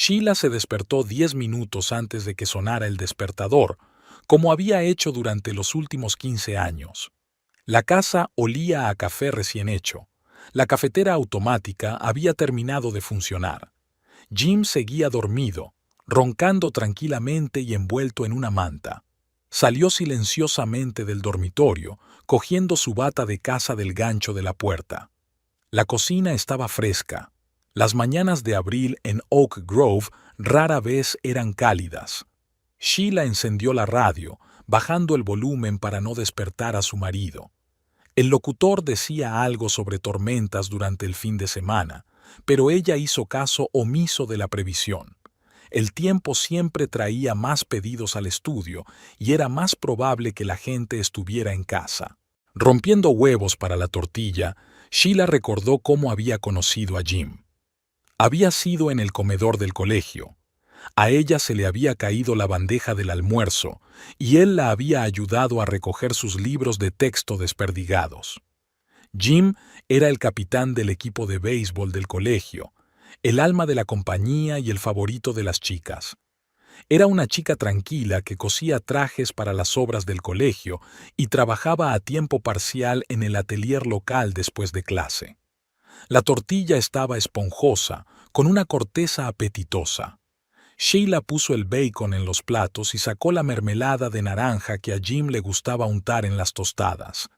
Sheila se despertó 10 minutos antes de que sonara el despertador, como había hecho durante los últimos 15 años. La casa olía a café recién hecho. La cafetera automática había terminado de funcionar. Jim seguía dormido, roncando tranquilamente y envuelto en una manta. Salió silenciosamente del dormitorio, cogiendo su bata de casa del gancho de la puerta. La cocina estaba fresca. Las mañanas de abril en Oak Grove rara vez eran cálidas. Sheila encendió la radio, bajando el volumen para no despertar a su marido. El locutor decía algo sobre tormentas durante el fin de semana, pero ella hizo caso omiso de la previsión. El tiempo siempre traía más pedidos al estudio y era más probable que la gente estuviera en casa. Rompiendo huevos para la tortilla, Sheila recordó cómo había conocido a Jim. Había sido en el comedor del colegio. A ella se le había caído la bandeja del almuerzo y él la había ayudado a recoger sus libros de texto desperdigados. Jim era el capitán del equipo de béisbol del colegio, el alma de la compañía y el favorito de las chicas. Era una chica tranquila que cosía trajes para las obras del colegio y trabajaba a tiempo parcial en el atelier local después de clase. La tortilla estaba esponjosa, con una corteza apetitosa. Sheila puso el bacon en los platos y sacó la mermelada de naranja que a Jim le gustaba untar en las tostadas.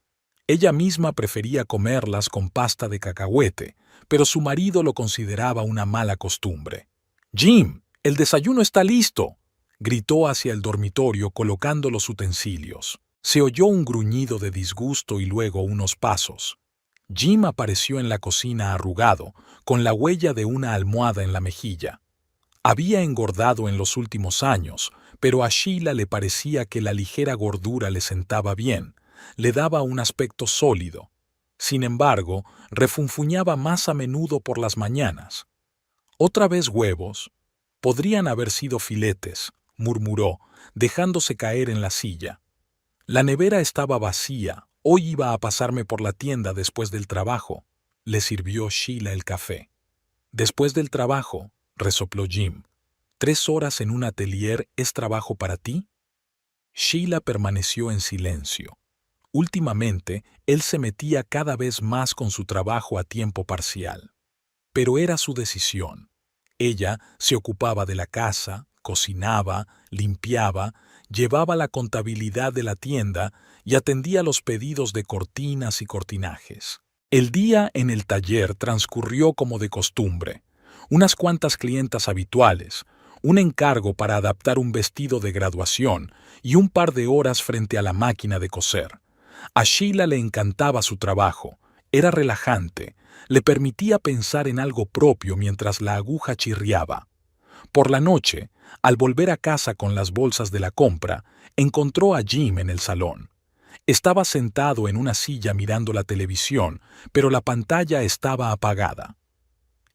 Ella misma prefería comerlas con pasta de cacahuete, pero su marido lo consideraba una mala costumbre. «Jim, el desayuno está listo», gritó hacia el dormitorio colocando los utensilios. Se oyó un gruñido de disgusto y luego unos pasos. Jim apareció en la cocina arrugado, con la huella de una almohada en la mejilla. Había engordado en los últimos años, pero a Sheila le parecía que la ligera gordura le sentaba bien, le daba un aspecto sólido. Sin embargo, refunfuñaba más a menudo por las mañanas. «¿Otra vez huevos? Podrían haber sido filetes», murmuró, dejándose caer en la silla. La nevera estaba vacía, hoy iba a pasarme por la tienda después del trabajo. Le sirvió Sheila el café. «Después del trabajo», resopló Jim. «¿3 horas en un atelier es trabajo para ti?» Sheila permaneció en silencio. Últimamente, él se metía cada vez más con su trabajo a tiempo parcial. Pero era su decisión. Ella se ocupaba de la casa, cocinaba, limpiaba, llevaba la contabilidad de la tienda y atendía los pedidos de cortinas y cortinajes. El día en el taller transcurrió como de costumbre. Unas cuantas clientas habituales, un encargo para adaptar un vestido de graduación y un par de horas frente a la máquina de coser. A Sheila le encantaba su trabajo, era relajante, le permitía pensar en algo propio mientras la aguja chirriaba. Por la noche, al volver a casa con las bolsas de la compra, encontró a Jim en el salón. Estaba sentado en una silla mirando la televisión, pero la pantalla estaba apagada.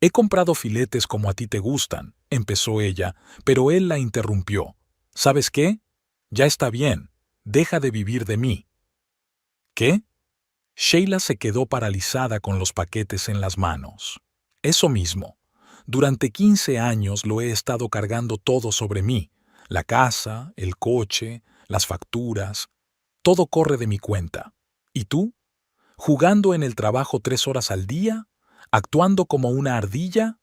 «He comprado filetes como a ti te gustan», empezó ella, pero él la interrumpió. «¿Sabes qué? Ya está bien. Deja de vivir de mí». «¿Qué?» Sheila se quedó paralizada con los paquetes en las manos. «Eso mismo. Durante 15 años lo he estado cargando todo sobre mí. La casa, el coche, las facturas. Todo corre de mi cuenta. ¿Y tú? ¿Jugando en el trabajo 3 horas al día? ¿Actuando como una ardilla?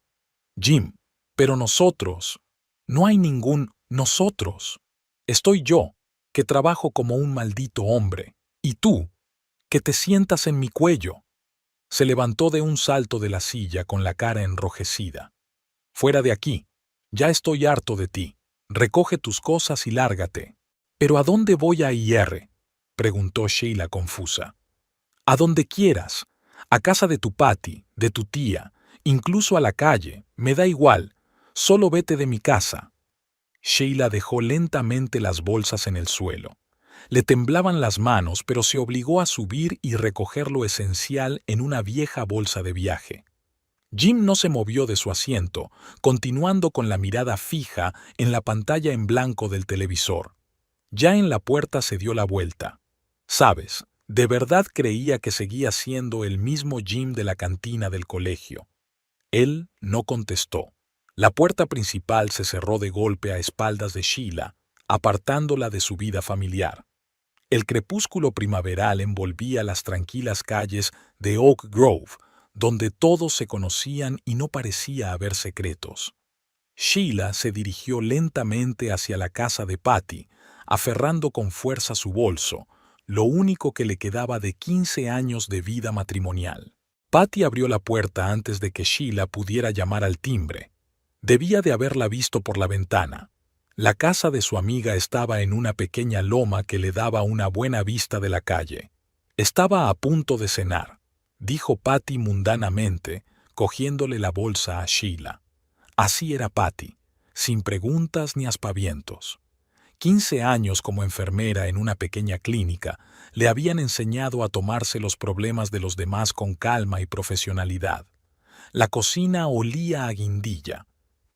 Jim, pero nosotros. No hay ningún nosotros. Estoy yo, que trabajo como un maldito hombre. Y tú, que te sientas en mi cuello». Se levantó de un salto de la silla con la cara enrojecida. «Fuera de aquí. Ya estoy harto de ti. Recoge tus cosas y lárgate». «¿Pero a dónde voy a ir?», preguntó Sheila confusa. «A donde quieras. A casa de tu Patty, de tu tía, incluso a la calle. Me da igual. Solo vete de mi casa». Sheila dejó lentamente las bolsas en el suelo. Le temblaban las manos, pero se obligó a subir y recoger lo esencial en una vieja bolsa de viaje. Jim no se movió de su asiento, continuando con la mirada fija en la pantalla en blanco del televisor. Ya en la puerta se dio la vuelta. «¿Sabes? De verdad creía que seguía siendo el mismo Jim de la cantina del colegio». Él no contestó. La puerta principal se cerró de golpe a espaldas de Sheila, apartándola de su vida familiar. El crepúsculo primaveral envolvía las tranquilas calles de Oak Grove, donde todos se conocían y no parecía haber secretos. Sheila se dirigió lentamente hacia la casa de Patty, aferrando con fuerza su bolso, lo único que le quedaba de 15 años de vida matrimonial. Patty abrió la puerta antes de que Sheila pudiera llamar al timbre. Debía de haberla visto por la ventana. La casa de su amiga estaba en una pequeña loma que le daba una buena vista de la calle. Estaba a punto de cenar, dijo Patty mundanamente, cogiéndole la bolsa a Sheila. Así era Patty, sin preguntas ni aspavientos. 15 años como enfermera en una pequeña clínica le habían enseñado a tomarse los problemas de los demás con calma y profesionalidad. La cocina olía a guindilla.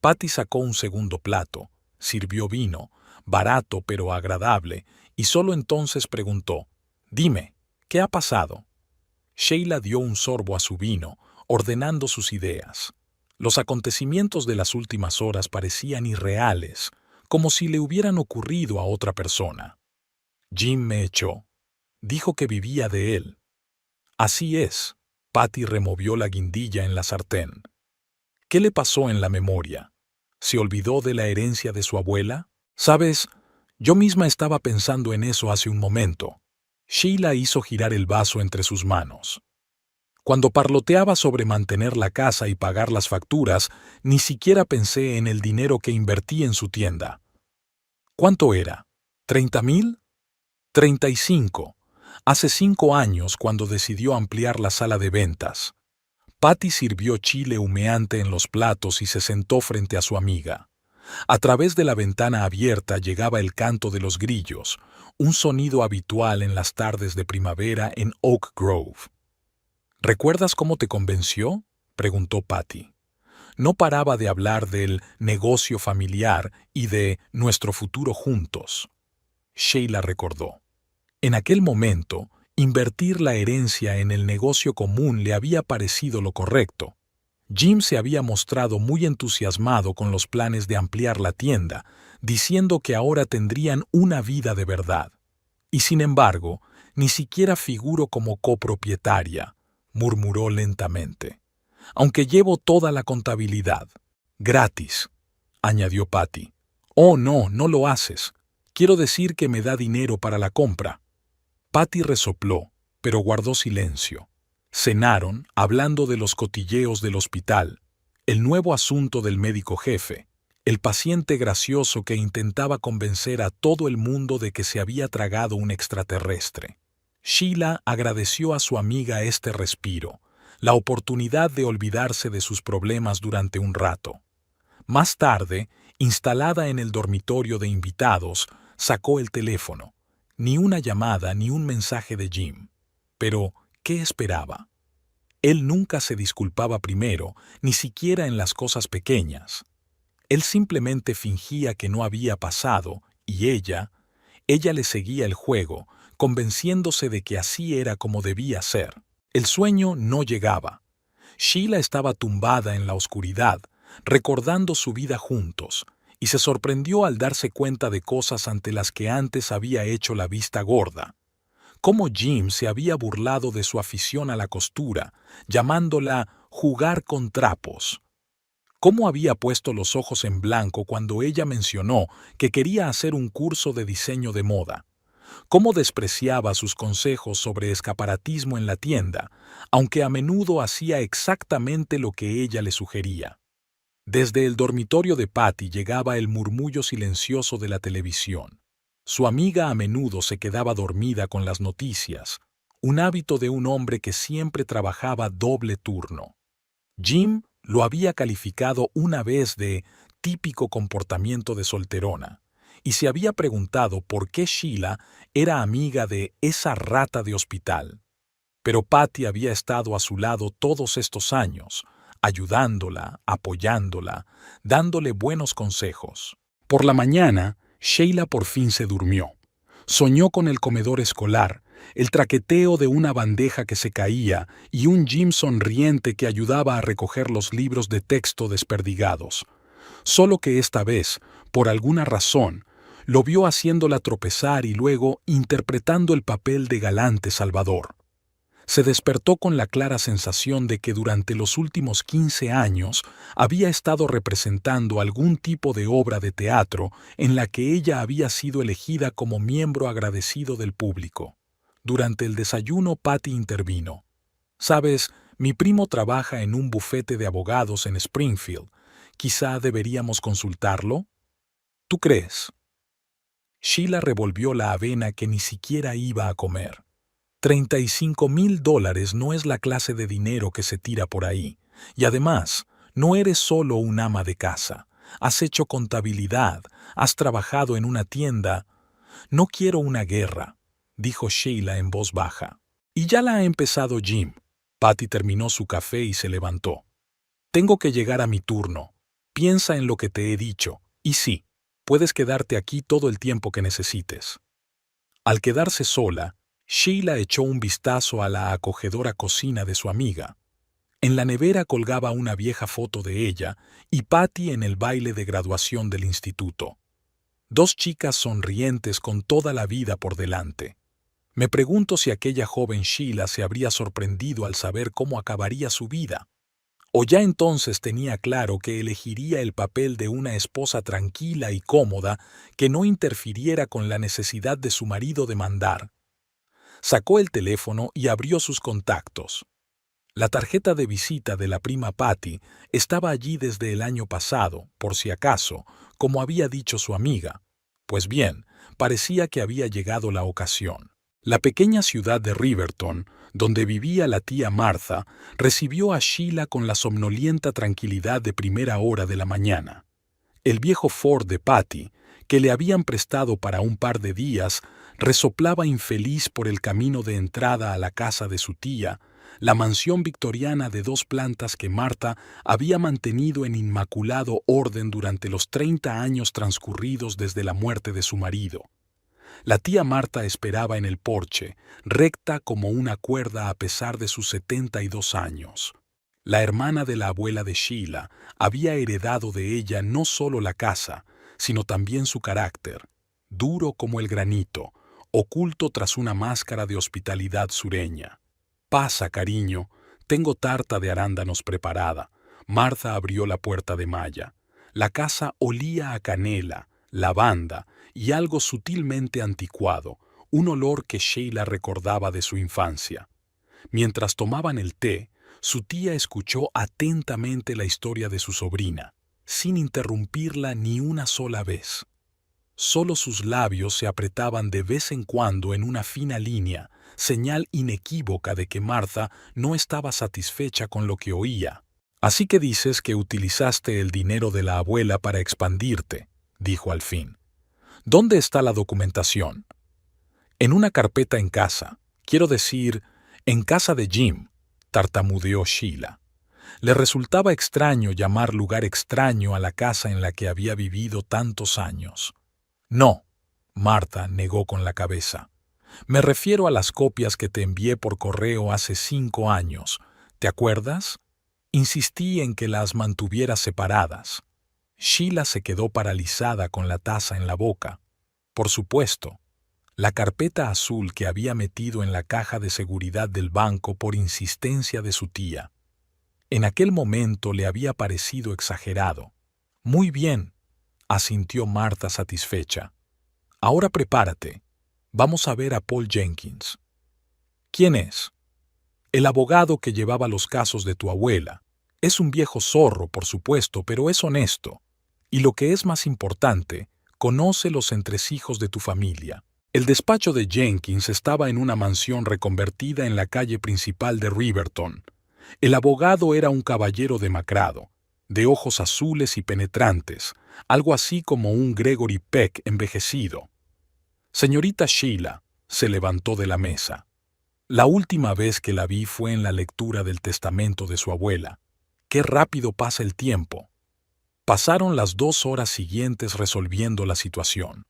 Patty sacó un segundo plato, sirvió vino, barato pero agradable, y solo entonces preguntó: «Dime, ¿qué ha pasado?». Sheila dio un sorbo a su vino, ordenando sus ideas. Los acontecimientos de las últimas horas parecían irreales, como si le hubieran ocurrido a otra persona. «Jim me echó. Dijo que vivía de él». «Así es». Patty removió la guindilla en la sartén. «¿Qué le pasó en la memoria? ¿Se olvidó de la herencia de su abuela? ¿Sabes? Yo misma estaba pensando en eso hace un momento». Sheila hizo girar el vaso entre sus manos. «Cuando parloteaba sobre mantener la casa y pagar las facturas, ni siquiera pensé en el dinero que invertí en su tienda». «¿Cuánto era? ¿30,000? 35. Hace 5 años cuando decidió ampliar la sala de ventas». Patty sirvió chile humeante en los platos y se sentó frente a su amiga. A través de la ventana abierta llegaba el canto de los grillos, un sonido habitual en las tardes de primavera en Oak Grove. «¿Recuerdas cómo te convenció?», preguntó Patty. No paraba de hablar del negocio familiar y de nuestro futuro juntos. Sheila recordó. En aquel momento, invertir la herencia en el negocio común le había parecido lo correcto. Jim se había mostrado muy entusiasmado con los planes de ampliar la tienda, diciendo que ahora tendrían una vida de verdad. Y sin embargo, ni siquiera figuro como copropietaria, murmuró lentamente. Aunque llevo toda la contabilidad. Gratis, añadió Patty. Oh, no, no lo haces. Quiero decir que me da dinero para la compra. Patty resopló, pero guardó silencio. Cenaron, hablando de los cotilleos del hospital, el nuevo asunto del médico jefe, el paciente gracioso que intentaba convencer a todo el mundo de que se había tragado un extraterrestre. Sheila agradeció a su amiga este respiro, la oportunidad de olvidarse de sus problemas durante un rato. Más tarde, instalada en el dormitorio de invitados, sacó el teléfono. Ni una llamada ni un mensaje de Jim. Pero, ¿qué esperaba? Él nunca se disculpaba primero, ni siquiera en las cosas pequeñas. Él simplemente fingía que no había pasado, y ella le seguía el juego, convenciéndose de que así era como debía ser. El sueño no llegaba. Sheila estaba tumbada en la oscuridad, recordando su vida juntos, y se sorprendió al darse cuenta de cosas ante las que antes había hecho la vista gorda. Cómo Jim se había burlado de su afición a la costura, llamándola jugar con trapos. Cómo había puesto los ojos en blanco cuando ella mencionó que quería hacer un curso de diseño de moda. Cómo despreciaba sus consejos sobre escaparatismo en la tienda, aunque a menudo hacía exactamente lo que ella le sugería. Desde el dormitorio de Patty llegaba el murmullo silencioso de la televisión. Su amiga a menudo se quedaba dormida con las noticias, un hábito de un hombre que siempre trabajaba doble turno. Jim lo había calificado una vez de típico comportamiento de solterona, y se había preguntado por qué Sheila era amiga de esa rata de hospital. Pero Patty había estado a su lado todos estos años, ayudándola, apoyándola, dándole buenos consejos. Por la mañana, Sheila por fin se durmió. Soñó con el comedor escolar, el traqueteo de una bandeja que se caía y un Jim sonriente que ayudaba a recoger los libros de texto desperdigados. solo que esta vez, por alguna razón, lo vio haciéndola tropezar y luego interpretando el papel de galante salvador. Se despertó con la clara sensación de que durante los últimos 15 años había estado representando algún tipo de obra de teatro en la que ella había sido elegida como miembro agradecido del público. Durante el desayuno, Patty intervino. «Sabes, mi primo trabaja en un bufete de abogados en Springfield. ¿Quizá deberíamos consultarlo? ¿Tú crees?» Sheila revolvió la avena que ni siquiera iba a comer. $35,000 no es la clase de dinero que se tira por ahí. Y además, no eres solo un ama de casa. Has hecho contabilidad, has trabajado en una tienda. «No quiero una guerra», dijo Sheila en voz baja. «Y ya la ha empezado Jim». Patty terminó su café y se levantó. «Tengo que llegar a mi turno. Piensa en lo que te he dicho. Y sí, puedes quedarte aquí todo el tiempo que necesites». Al quedarse sola, Sheila echó un vistazo a la acogedora cocina de su amiga. En la nevera colgaba una vieja foto de ella y Patty en el baile de graduación del instituto. Dos chicas sonrientes con toda la vida por delante. Me pregunto si aquella joven Sheila se habría sorprendido al saber cómo acabaría su vida. O ya entonces tenía claro que elegiría el papel de una esposa tranquila y cómoda que no interfiriera con la necesidad de su marido de mandar. Sacó el teléfono y abrió sus contactos. La tarjeta de visita de la prima Patty estaba allí desde el año pasado, por si acaso, como había dicho su amiga. Pues bien, parecía que había llegado la ocasión. La pequeña ciudad de Riverton, donde vivía la tía Martha, recibió a Sheila con la somnolienta tranquilidad de primera hora de la mañana. El viejo Ford de Patty, que le habían prestado para un par de días, resoplaba infeliz por el camino de entrada a la casa de su tía, la mansión victoriana de 2 plantas que Martha había mantenido en inmaculado orden durante los 30 años transcurridos desde la muerte de su marido. La tía Martha esperaba en el porche, recta como una cuerda a pesar de sus 72 años. La hermana de la abuela de Sheila había heredado de ella no solo la casa, sino también su carácter, duro como el granito, oculto tras una máscara de hospitalidad sureña. «Pasa, cariño, tengo tarta de arándanos preparada». Martha abrió la puerta de malla. La casa olía a canela, lavanda y algo sutilmente anticuado, un olor que Sheila recordaba de su infancia. Mientras tomaban el té, su tía escuchó atentamente la historia de su sobrina, sin interrumpirla ni una sola vez. Solo sus labios se apretaban de vez en cuando en una fina línea, señal inequívoca de que Martha no estaba satisfecha con lo que oía. «Así que dices que utilizaste el dinero de la abuela para expandirte», dijo al fin. «¿Dónde está la documentación?» «En una carpeta en casa. Quiero decir, en casa de Jim», tartamudeó Sheila. Le resultaba extraño llamar lugar extraño a la casa en la que había vivido tantos años. «No», Martha negó con la cabeza. «Me refiero a las copias que te envié por correo hace 5 años. ¿Te acuerdas? Insistí en que las mantuvieras separadas». Sheila se quedó paralizada con la taza en la boca. Por supuesto, la carpeta azul que había metido en la caja de seguridad del banco por insistencia de su tía. En aquel momento le había parecido exagerado. «Muy bien», asintió Martha satisfecha. «Ahora prepárate. Vamos a ver a Paul Jenkins». «¿Quién es?» «El abogado que llevaba los casos de tu abuela. Es un viejo zorro, por supuesto, pero es honesto. Y lo que es más importante, conoce los entresijos de tu familia». El despacho de Jenkins estaba en una mansión reconvertida en la calle principal de Riverton. El abogado era un caballero demacrado, de ojos azules y penetrantes, algo así como un Gregory Peck envejecido. «Señorita Sheila», se levantó de la mesa. «La última vez que la vi fue en la lectura del testamento de su abuela. Qué rápido pasa el tiempo». Pasaron las 2 horas siguientes resolviendo la situación.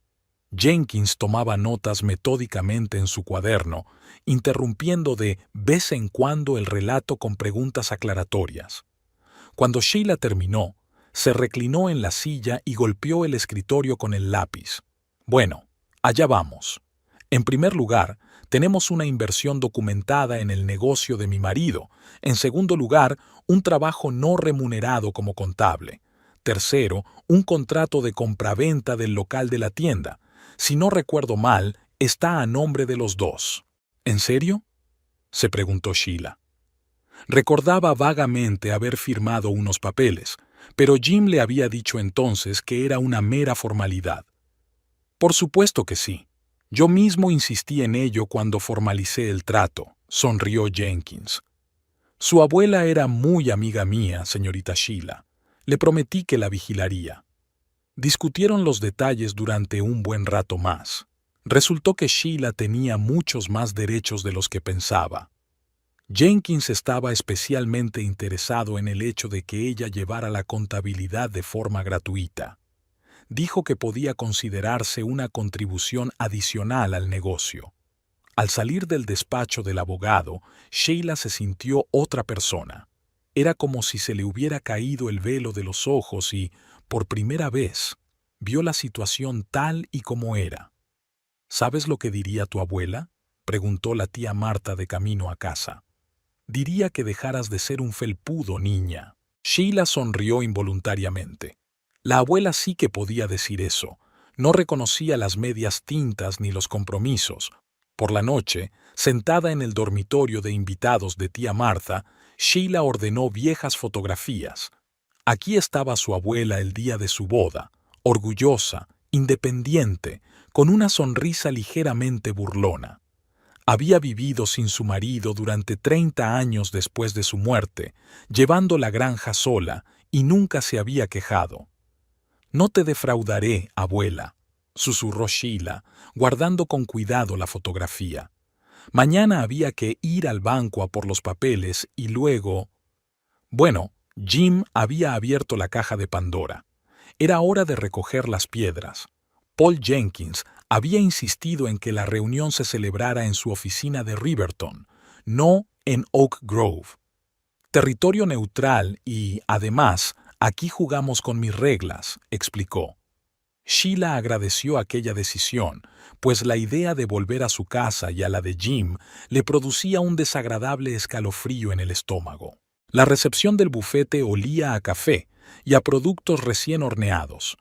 Jenkins tomaba notas metódicamente en su cuaderno, interrumpiendo de vez en cuando el relato con preguntas aclaratorias. Cuando Sheila terminó, Se reclinó en la silla y golpeó el escritorio con el lápiz. Bueno, allá vamos. En primer lugar, tenemos una inversión documentada en el negocio de mi marido. En segundo lugar, un trabajo no remunerado como contable. Tercero, un contrato de compraventa del local de la tienda. Si no recuerdo mal, está a nombre de los dos. ¿En serio?, se preguntó Sheila. Recordaba vagamente haber firmado unos papeles, pero Jim le había dicho entonces que era una mera formalidad. Por supuesto que sí. Yo mismo insistí en ello cuando formalicé el trato, sonrió Jenkins. Su abuela era muy amiga mía, señorita Sheila. Le prometí que la vigilaría. Discutieron los detalles durante un buen rato más. Resultó que Sheila tenía muchos más derechos de los que pensaba. Jenkins estaba especialmente interesado en el hecho de que ella llevara la contabilidad de forma gratuita. Dijo que podía considerarse una contribución adicional al negocio. Al salir del despacho del abogado, Sheila se sintió otra persona. Era como si se le hubiera caído el velo de los ojos y, por primera vez, vio la situación tal y como era. ¿Sabes lo que diría tu abuela?, preguntó la tía Marta de camino a casa. Diría que dejaras de ser un felpudo, niña. Sheila sonrió involuntariamente. La abuela sí que podía decir eso. No reconocía las medias tintas ni los compromisos. Por la noche, sentada en el dormitorio de invitados de tía Marta, Sheila ordenó viejas fotografías. Aquí estaba su abuela el día de su boda, orgullosa, independiente, con una sonrisa ligeramente burlona. Había vivido sin su marido durante 30 años después de su muerte, llevando la granja sola, y nunca se había quejado. «No te defraudaré, abuela», susurró Sheila, guardando con cuidado la fotografía. Mañana había que ir al banco a por los papeles y luego... Bueno, Jim había abierto la caja de Pandora. Era hora de recoger las piedras. Paul Jenkins había insistido en que la reunión se celebrara en su oficina de Riverton, no en Oak Grove. Territorio neutral y, además, aquí jugamos con mis reglas, explicó. Sheila agradeció aquella decisión, pues la idea de volver a su casa y a la de Jim le producía un desagradable escalofrío en el estómago. La recepción del bufete olía a café y a productos recién horneados.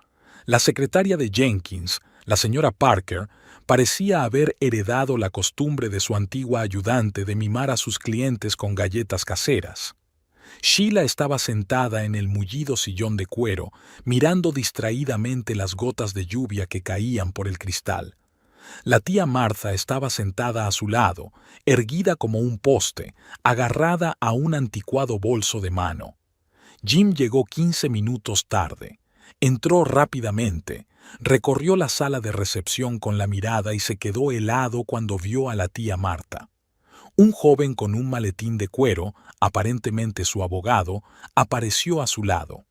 La secretaria de Jenkins, la señora Parker, parecía haber heredado la costumbre de su antigua ayudante de mimar a sus clientes con galletas caseras. Sheila estaba sentada en el mullido sillón de cuero, mirando distraídamente las gotas de lluvia que caían por el cristal. La tía Martha estaba sentada a su lado, erguida como un poste, agarrada a un anticuado bolso de mano. Jim llegó 15 minutos tarde. Entró rápidamente, recorrió la sala de recepción con la mirada y se quedó helado cuando vio a la tía Marta. Un joven con un maletín de cuero, aparentemente su abogado, apareció a su lado.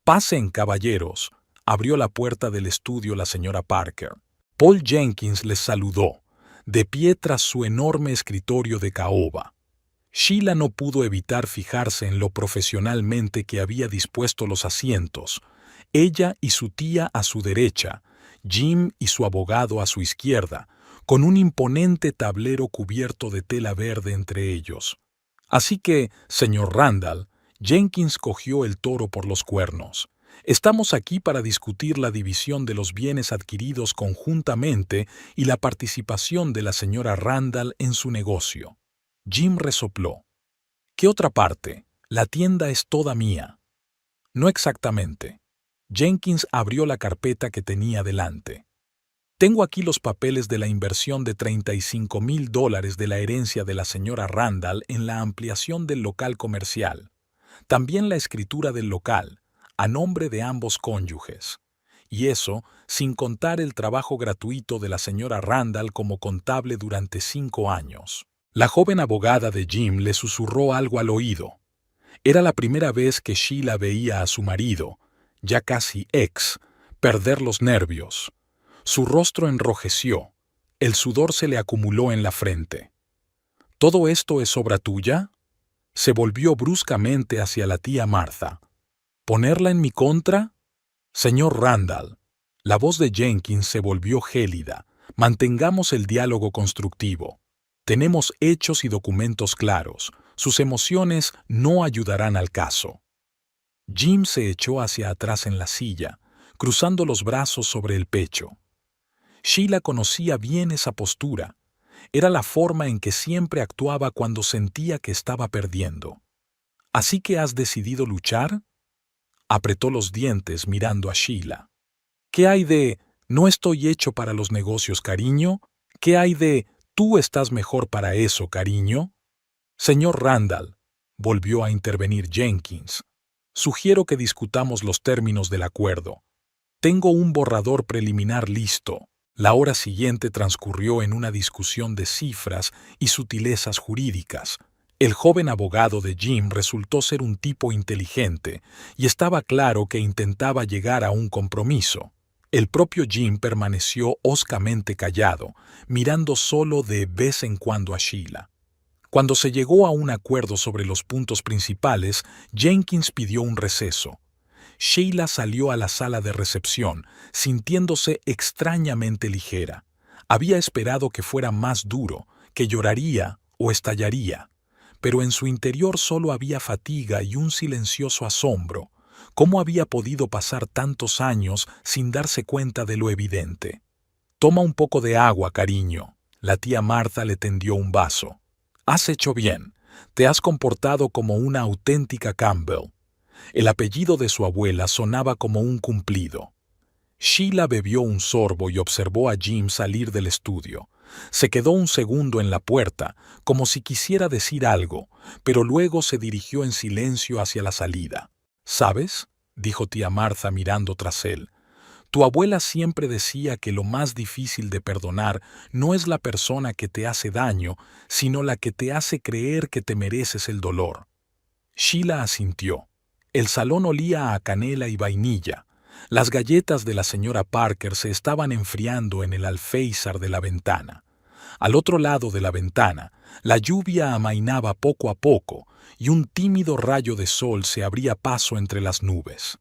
«Pasen, caballeros», abrió la puerta del estudio la señora Parker. Paul Jenkins les saludó, de pie tras su enorme escritorio de caoba. Sheila no pudo evitar fijarse en lo profesionalmente que había dispuesto los asientos, ella y su tía a su derecha, Jim y su abogado a su izquierda, con un imponente tablero cubierto de tela verde entre ellos. Así que, señor Randall, Jenkins cogió el toro por los cuernos. Estamos aquí para discutir la división de los bienes adquiridos conjuntamente y la participación de la señora Randall en su negocio. Jim resopló. ¿Qué otra parte? La tienda es toda mía. No exactamente. Jenkins abrió la carpeta que tenía delante. Tengo aquí los papeles de la inversión de $35,000 de la herencia de la señora Randall en la ampliación del local comercial. También la escritura del local, a nombre de ambos cónyuges. Y eso sin contar el trabajo gratuito de la señora Randall como contable durante 5 años. La joven abogada de Jim le susurró algo al oído. Era la primera vez que Sheila veía a su marido, ya casi ex, perder los nervios. Su rostro enrojeció, el sudor se le acumuló en la frente. ¿Todo esto es obra tuya? Se volvió bruscamente hacia la tía Martha. ¿Ponerla en mi contra? Señor Randall. La voz de Jenkins se volvió gélida. Mantengamos el diálogo constructivo. Tenemos hechos y documentos claros. Sus emociones no ayudarán al caso. Jim se echó hacia atrás en la silla, cruzando los brazos sobre el pecho. Sheila conocía bien esa postura. Era la forma en que siempre actuaba cuando sentía que estaba perdiendo. ¿Así que has decidido luchar? Apretó los dientes mirando a Sheila. ¿Qué hay de no estoy hecho para los negocios, cariño? ¿Qué hay de tú estás mejor para eso, cariño? Señor Randall, volvió a intervenir Jenkins, sugiero que discutamos los términos del acuerdo. Tengo un borrador preliminar listo. La hora siguiente transcurrió en una discusión de cifras y sutilezas jurídicas. El joven abogado de Jim resultó ser un tipo inteligente y estaba claro que intentaba llegar a un compromiso. El propio Jim permaneció hoscamente callado, mirando solo de vez en cuando a Sheila. Cuando se llegó a un acuerdo sobre los puntos principales, Jenkins pidió un receso. Sheila salió a la sala de recepción, sintiéndose extrañamente ligera. Había esperado que fuera más duro, que lloraría o estallaría. Pero en su interior solo había fatiga y un silencioso asombro. ¿Cómo había podido pasar tantos años sin darse cuenta de lo evidente? Toma un poco de agua, cariño. La tía Martha le tendió un vaso. Has hecho bien. Te has comportado como una auténtica Campbell. El apellido de su abuela sonaba como un cumplido. Sheila bebió un sorbo y observó a Jim salir del estudio. Se quedó un segundo en la puerta, como si quisiera decir algo, pero luego se dirigió en silencio hacia la salida. ¿Sabes?, dijo tía Martha mirando tras él. Tu abuela siempre decía que lo más difícil de perdonar no es la persona que te hace daño, sino la que te hace creer que te mereces el dolor. Sheila asintió. El salón olía a canela y vainilla. Las galletas de la señora Parker se estaban enfriando en el alféizar de la ventana. Al otro lado de la ventana, la lluvia amainaba poco a poco y un tímido rayo de sol se abría paso entre las nubes.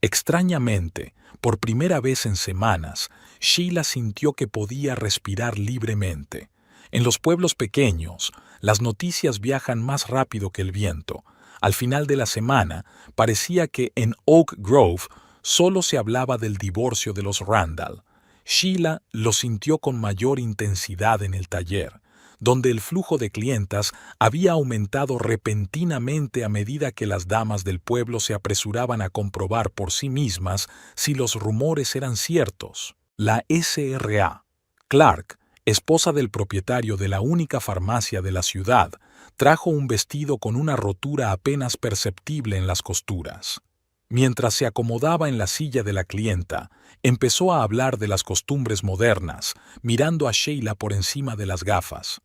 Extrañamente, por primera vez en semanas, Sheila sintió que podía respirar libremente. En los pueblos pequeños, las noticias viajan más rápido que el viento. Al final de la semana, parecía que en Oak Grove solo se hablaba del divorcio de los Randall. Sheila lo sintió con mayor intensidad en el taller, donde el flujo de clientas había aumentado repentinamente a medida que las damas del pueblo se apresuraban a comprobar por sí mismas si los rumores eran ciertos. La S.R.A. Clark, esposa del propietario de la única farmacia de la ciudad, trajo un vestido con una rotura apenas perceptible en las costuras. Mientras se acomodaba en la silla de la clienta, empezó a hablar de las costumbres modernas, mirando a Sheila por encima de las gafas.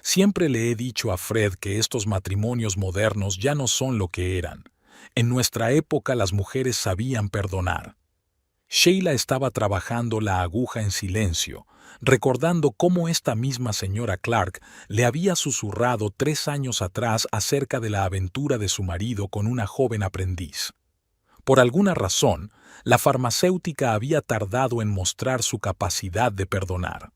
Siempre le he dicho a Fred que estos matrimonios modernos ya no son lo que eran. En nuestra época las mujeres sabían perdonar. Sheila estaba trabajando la aguja en silencio, recordando cómo esta misma señora Clark le había susurrado 3 años atrás acerca de la aventura de su marido con una joven aprendiz. Por alguna razón, la farmacéutica había tardado en mostrar su capacidad de perdonar.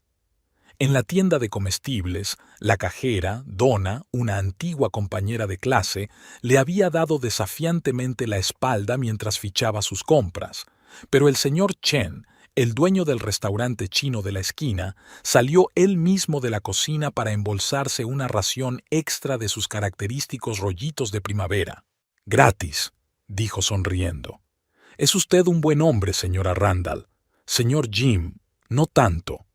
En la tienda de comestibles, la cajera, Donna, una antigua compañera de clase, le había dado desafiantemente la espalda mientras fichaba sus compras, pero el señor Chen, el dueño del restaurante chino de la esquina, salió él mismo de la cocina para embolsarse una ración extra de sus característicos rollitos de primavera. «Gratis», dijo sonriendo. «Es usted un buen hombre, señora Randall. Señor Jim, no tanto».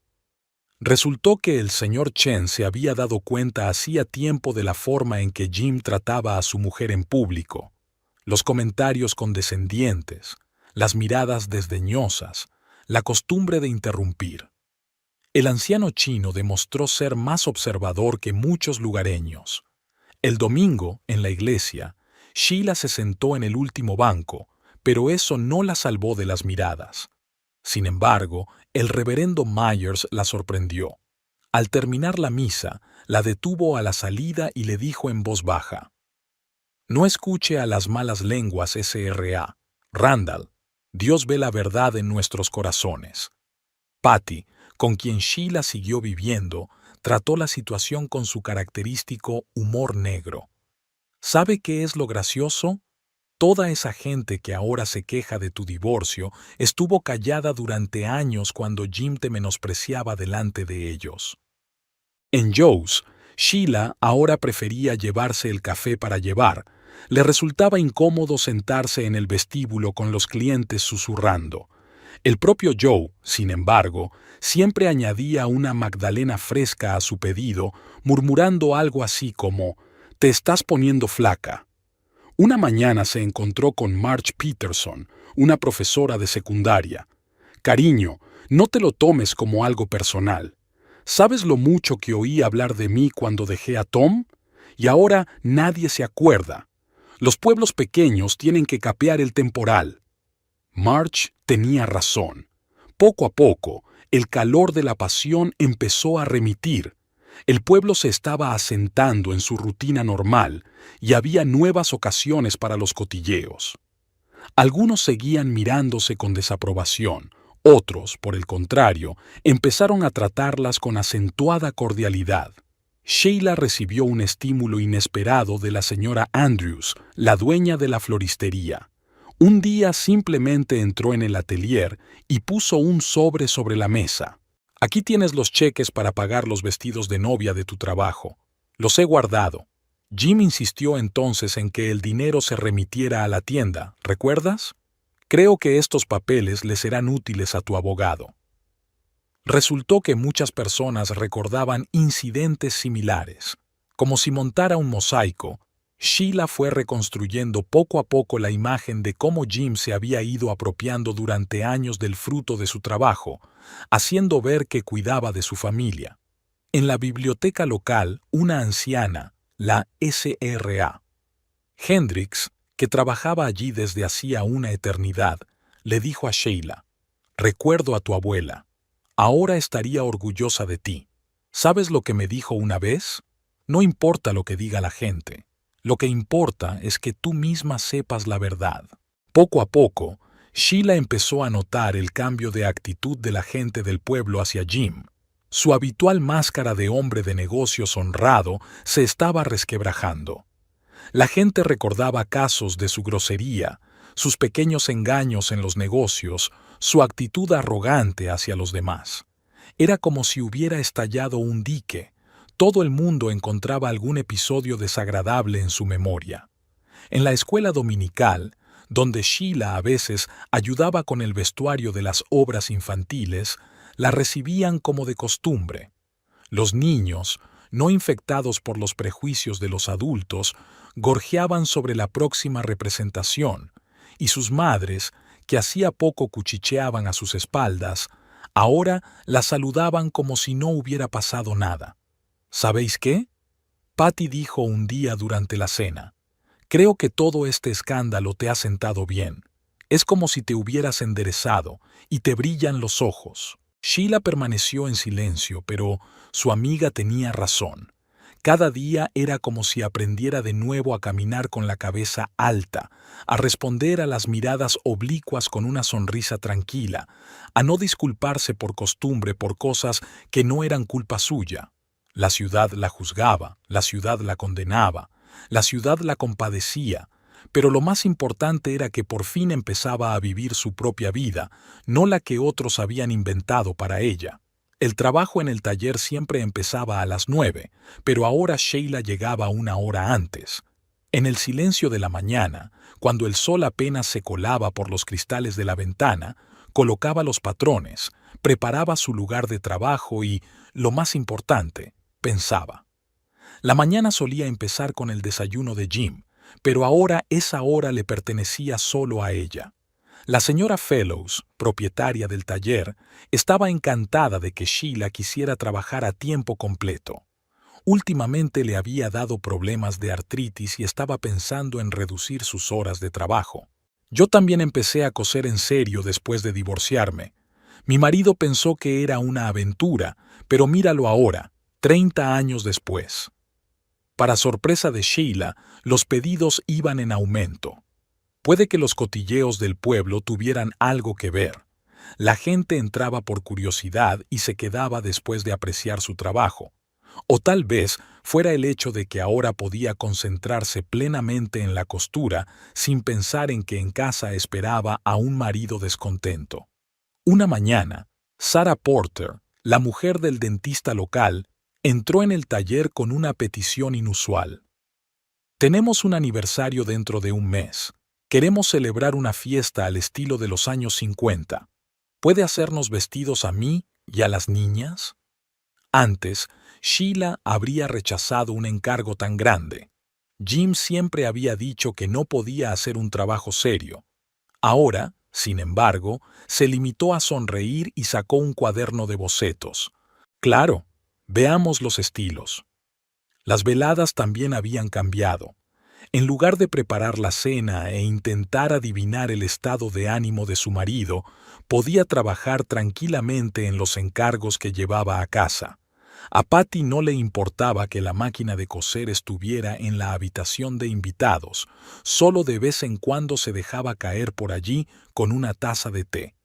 Resultó que el señor Chen se había dado cuenta hacía tiempo de la forma en que Jim trataba a su mujer en público. Los comentarios condescendientes, las miradas desdeñosas, la costumbre de interrumpir. El anciano chino demostró ser más observador que muchos lugareños. El domingo, en la iglesia, Sheila se sentó en el último banco, pero eso no la salvó de las miradas. Sin embargo, el reverendo Myers la sorprendió. Al terminar la misa, la detuvo a la salida y le dijo en voz baja: No escuche a las malas lenguas SRA. Randall, Dios ve la verdad en nuestros corazones. Patty, con quien Sheila siguió viviendo, trató la situación con su característico humor negro. ¿Sabe qué es lo gracioso? Toda esa gente que ahora se queja de tu divorcio estuvo callada durante años cuando Jim te menospreciaba delante de ellos. En Joe's, Sheila ahora prefería llevarse el café para llevar. Le resultaba incómodo sentarse en el vestíbulo con los clientes susurrando. El propio Joe, sin embargo, siempre añadía una magdalena fresca a su pedido, murmurando algo así como: «Te estás poniendo flaca». Una mañana se encontró con Marge Peterson, una profesora de secundaria. «Cariño, no te lo tomes como algo personal. ¿Sabes lo mucho que oí hablar de mí cuando dejé a Tom? Y ahora nadie se acuerda. Los pueblos pequeños tienen que capear el temporal». Marge tenía razón. Poco a poco, el calor de la pasión empezó a remitir. El pueblo se estaba asentando en su rutina normal y había nuevas ocasiones para los cotilleos. Algunos seguían mirándose con desaprobación, otros, por el contrario, empezaron a tratarlas con acentuada cordialidad. Sheila recibió un estímulo inesperado de la señora Andrews, la dueña de la floristería. Un día simplemente entró en el atelier y puso un sobre la mesa. «Aquí tienes los cheques para pagar los vestidos de novia de tu trabajo. Los he guardado». Jim insistió entonces en que el dinero se remitiera a la tienda, ¿recuerdas? «Creo que estos papeles le serán útiles a tu abogado». Resultó que muchas personas recordaban incidentes similares. Como si montara un mosaico, Sheila fue reconstruyendo poco a poco la imagen de cómo Jim se había ido apropiando durante años del fruto de su trabajo, haciendo ver que cuidaba de su familia. En la biblioteca local, una anciana, la SRA. Hendrix, que trabajaba allí desde hacía una eternidad, le dijo a Sheila: «Recuerdo a tu abuela. Ahora estaría orgullosa de ti. ¿Sabes lo que me dijo una vez? No importa lo que diga la gente. Lo que importa es que tú misma sepas la verdad». Poco a poco, Sheila empezó a notar el cambio de actitud de la gente del pueblo hacia Jim. Su habitual máscara de hombre de negocios honrado se estaba resquebrajando. La gente recordaba casos de su grosería, sus pequeños engaños en los negocios, su actitud arrogante hacia los demás. Era como si hubiera estallado un dique. Todo el mundo encontraba algún episodio desagradable en su memoria. En la escuela dominical, donde Sheila a veces ayudaba con el vestuario de las obras infantiles, la recibían como de costumbre. Los niños, no infectados por los prejuicios de los adultos, gorjeaban sobre la próxima representación, y sus madres, que hacía poco cuchicheaban a sus espaldas, ahora la saludaban como si no hubiera pasado nada. ¿Sabéis qué? Patty dijo un día durante la cena: «Creo que todo este escándalo te ha sentado bien. Es como si te hubieras enderezado y te brillan los ojos». Sheila permaneció en silencio, pero su amiga tenía razón. Cada día era como si aprendiera de nuevo a caminar con la cabeza alta, a responder a las miradas oblicuas con una sonrisa tranquila, a no disculparse por costumbre por cosas que no eran culpa suya. La ciudad la juzgaba, la ciudad la condenaba, la ciudad la compadecía, pero lo más importante era que por fin empezaba a vivir su propia vida, no la que otros habían inventado para ella. El trabajo en el taller siempre empezaba a las 9, pero ahora Sheila llegaba una hora antes. En el silencio de la mañana, cuando el sol apenas se colaba por los cristales de la ventana, colocaba los patrones, preparaba su lugar de trabajo y, lo más importante, pensaba. La mañana solía empezar con el desayuno de Jim, pero ahora esa hora le pertenecía solo a ella. La señora Fellows, propietaria del taller, estaba encantada de que Sheila quisiera trabajar a tiempo completo. Últimamente le había dado problemas de artritis y estaba pensando en reducir sus horas de trabajo. «Yo también empecé a coser en serio después de divorciarme. Mi marido pensó que era una aventura, pero míralo ahora, 30 años después». Para sorpresa de Sheila, los pedidos iban en aumento. Puede que los cotilleos del pueblo tuvieran algo que ver. La gente entraba por curiosidad y se quedaba después de apreciar su trabajo. O tal vez fuera el hecho de que ahora podía concentrarse plenamente en la costura sin pensar en que en casa esperaba a un marido descontento. Una mañana, Sarah Porter, la mujer del dentista local, entró en el taller con una petición inusual. Tenemos un aniversario dentro de un mes. Queremos celebrar una fiesta al estilo de los años 50. ¿Puede hacernos vestidos a mí y a las niñas? Antes, Sheila habría rechazado un encargo tan grande. Jim siempre había dicho que no podía hacer un trabajo serio. Ahora, sin embargo, se limitó a sonreír y sacó un cuaderno de bocetos. Claro, veamos los estilos. Las veladas también habían cambiado. En lugar de preparar la cena e intentar adivinar el estado de ánimo de su marido, podía trabajar tranquilamente en los encargos que llevaba a casa. A Patty no le importaba que la máquina de coser estuviera en la habitación de invitados, solo de vez en cuando se dejaba caer por allí con una taza de té.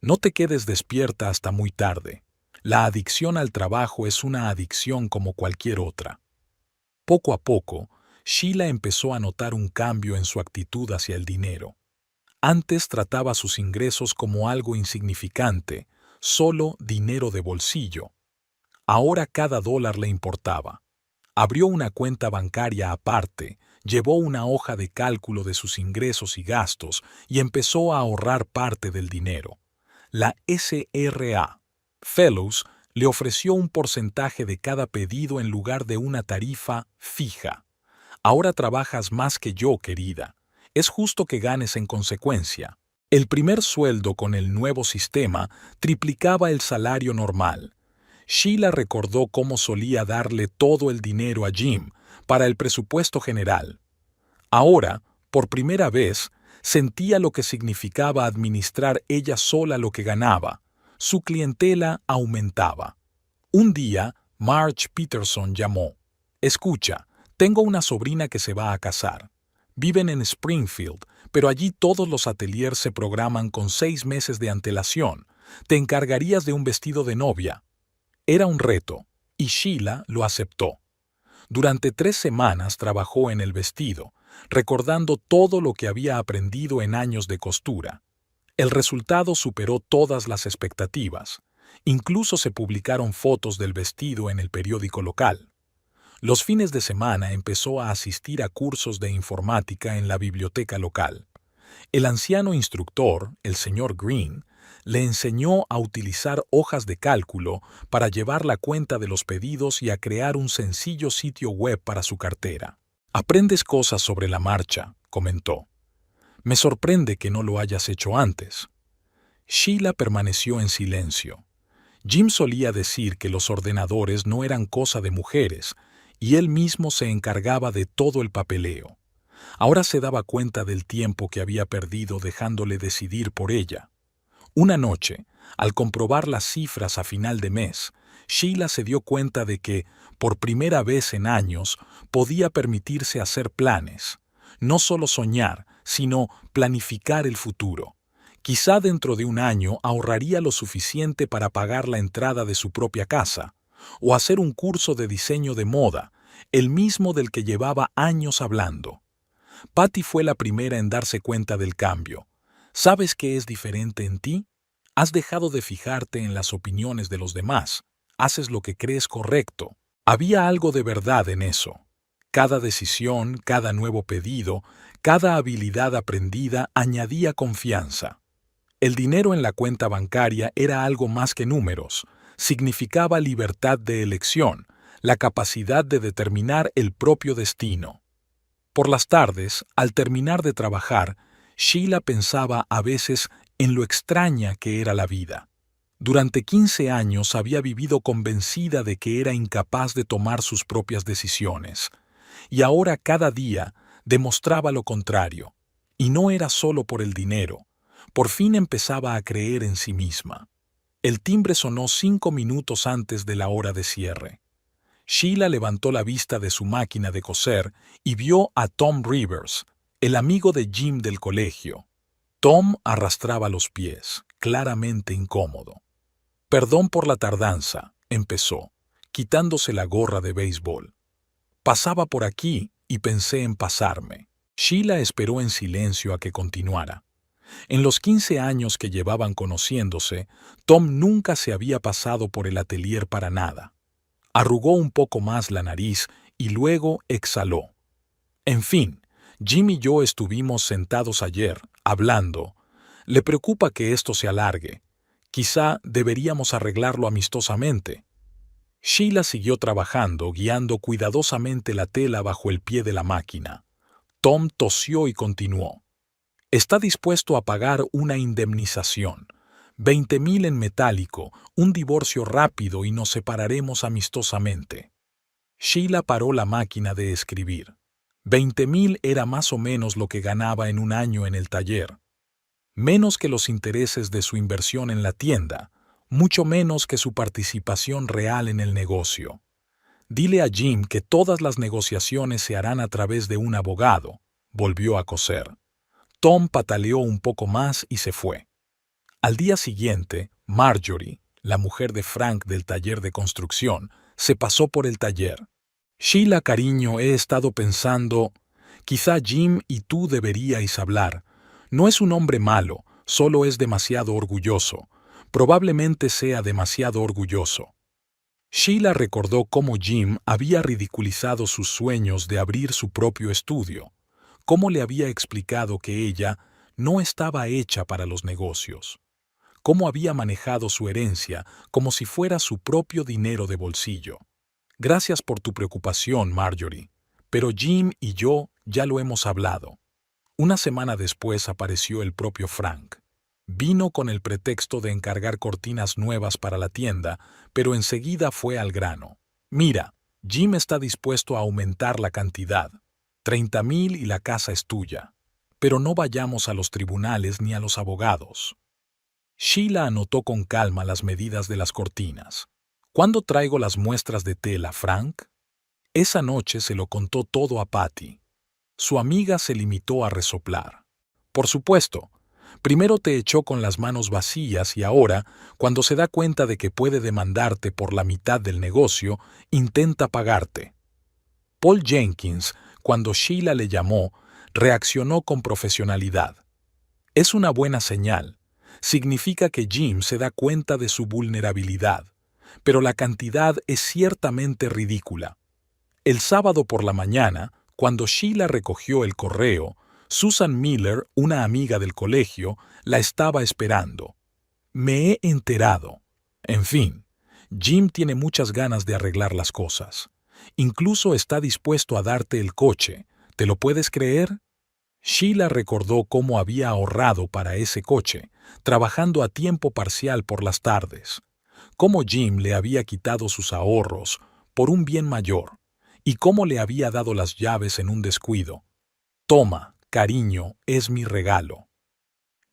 No te quedes despierta hasta muy tarde. La adicción al trabajo es una adicción como cualquier otra. Poco a poco, Sheila empezó a notar un cambio en su actitud hacia el dinero. Antes trataba sus ingresos como algo insignificante, solo dinero de bolsillo. Ahora cada dólar le importaba. Abrió una cuenta bancaria aparte, llevó una hoja de cálculo de sus ingresos y gastos y empezó a ahorrar parte del dinero. La SRA, Fellows, le ofreció un porcentaje de cada pedido en lugar de una tarifa fija. Ahora trabajas más que yo, querida. Es justo que ganes en consecuencia. El primer sueldo con el nuevo sistema triplicaba el salario normal. Sheila recordó cómo solía darle todo el dinero a Jim para el presupuesto general. Ahora, por primera vez, sentía lo que significaba administrar ella sola lo que ganaba. Su clientela aumentaba. Un día, Marge Peterson llamó. «Escucha, tengo una sobrina que se va a casar. Viven en Springfield, pero allí todos los ateliers se programan con 6 meses de antelación. ¿Te encargarías de un vestido de novia?» Era un reto, y Sheila lo aceptó. Durante 3 semanas trabajó en el vestido, recordando todo lo que había aprendido en años de costura. El resultado superó todas las expectativas. Incluso se publicaron fotos del vestido en el periódico local. Los fines de semana empezó a asistir a cursos de informática en la biblioteca local. El anciano instructor, el señor Green, le enseñó a utilizar hojas de cálculo para llevar la cuenta de los pedidos y a crear un sencillo sitio web para su cartera. «Aprendes cosas sobre la marcha», comentó. «Me sorprende que no lo hayas hecho antes». Sheila permaneció en silencio. Jim solía decir que los ordenadores no eran cosa de mujeres, y él mismo se encargaba de todo el papeleo. Ahora se daba cuenta del tiempo que había perdido dejándole decidir por ella. Una noche, al comprobar las cifras a final de mes, Sheila se dio cuenta de que, por primera vez en años, podía permitirse hacer planes. No solo soñar, sino planificar el futuro. Quizá dentro de un año ahorraría lo suficiente para pagar la entrada de su propia casa, o hacer un curso de diseño de moda, el mismo del que llevaba años hablando. Patty fue la primera en darse cuenta del cambio. ¿Sabes qué es diferente en ti? Has dejado de fijarte en las opiniones de los demás. Haces lo que crees correcto. Había algo de verdad en eso. Cada decisión, cada nuevo pedido, cada habilidad aprendida añadía confianza. El dinero en la cuenta bancaria era algo más que números. Significaba libertad de elección, la capacidad de determinar el propio destino. Por las tardes, al terminar de trabajar, Sheila pensaba a veces en lo extraña que era la vida. Durante 15 años había vivido convencida de que era incapaz de tomar sus propias decisiones, y ahora cada día demostraba lo contrario, y no era solo por el dinero. Por fin empezaba a creer en sí misma. El timbre sonó 5 minutos antes de la hora de cierre. Sheila levantó la vista de su máquina de coser y vio a Tom Rivers, el amigo de Jim del colegio. Tom arrastraba los pies, claramente incómodo. «Perdón por la tardanza», empezó, quitándose la gorra de béisbol. «Pasaba por aquí y pensé en pasarme». Sheila esperó en silencio a que continuara. En los 15 años que llevaban conociéndose, Tom nunca se había pasado por el atelier para nada. Arrugó un poco más la nariz y luego exhaló. «En fin, Jim y yo estuvimos sentados ayer, hablando. Le preocupa que esto se alargue. Quizá deberíamos arreglarlo amistosamente». Sheila siguió trabajando, guiando cuidadosamente la tela bajo el pie de la máquina. Tom tosió y continuó. «Está dispuesto a pagar una indemnización. 20,000 en metálico, un divorcio rápido y nos separaremos amistosamente». Sheila paró la máquina de escribir. 20,000 era más o menos lo que ganaba en un año en el taller. Menos que los intereses de su inversión en la tienda, mucho menos que su participación real en el negocio. «Dile a Jim que todas las negociaciones se harán a través de un abogado», volvió a coser. Tom pataleó un poco más y se fue. Al día siguiente, Marjorie, la mujer de Frank del taller de construcción, se pasó por el taller. «Sheila, cariño, he estado pensando, quizá Jim y tú deberíais hablar. No es un hombre malo, solo es demasiado orgulloso. Probablemente sea demasiado orgulloso». Sheila recordó cómo Jim había ridiculizado sus sueños de abrir su propio estudio, cómo le había explicado que ella no estaba hecha para los negocios, cómo había manejado su herencia como si fuera su propio dinero de bolsillo. «Gracias por tu preocupación, Marjorie, pero Jim y yo ya lo hemos hablado». Una semana después apareció el propio Frank. Vino con el pretexto de encargar cortinas nuevas para la tienda, pero enseguida fue al grano. «Mira, Jim está dispuesto a aumentar la cantidad. 30,000 y la casa es tuya. Pero no vayamos a los tribunales ni a los abogados». Sheila anotó con calma las medidas de las cortinas. «¿Cuándo traigo las muestras de tela, Frank?». Esa noche se lo contó todo a Patty. Su amiga se limitó a resoplar. «Por supuesto. Primero te echó con las manos vacías y ahora, cuando se da cuenta de que puede demandarte por la mitad del negocio, intenta pagarte». Paul Jenkins, cuando Sheila le llamó, reaccionó con profesionalidad. «Es una buena señal. Significa que Jim se da cuenta de su vulnerabilidad, pero la cantidad es ciertamente ridícula». El sábado por la mañana, cuando Sheila recogió el correo, Susan Miller, una amiga del colegio, la estaba esperando. «Me he enterado. En fin, Jim tiene muchas ganas de arreglar las cosas. Incluso está dispuesto a darte el coche. ¿Te lo puedes creer?». Sheila recordó cómo había ahorrado para ese coche, trabajando a tiempo parcial por las tardes. Cómo Jim le había quitado sus ahorros por un bien mayor, y cómo le había dado las llaves en un descuido. «Toma, cariño, es mi regalo.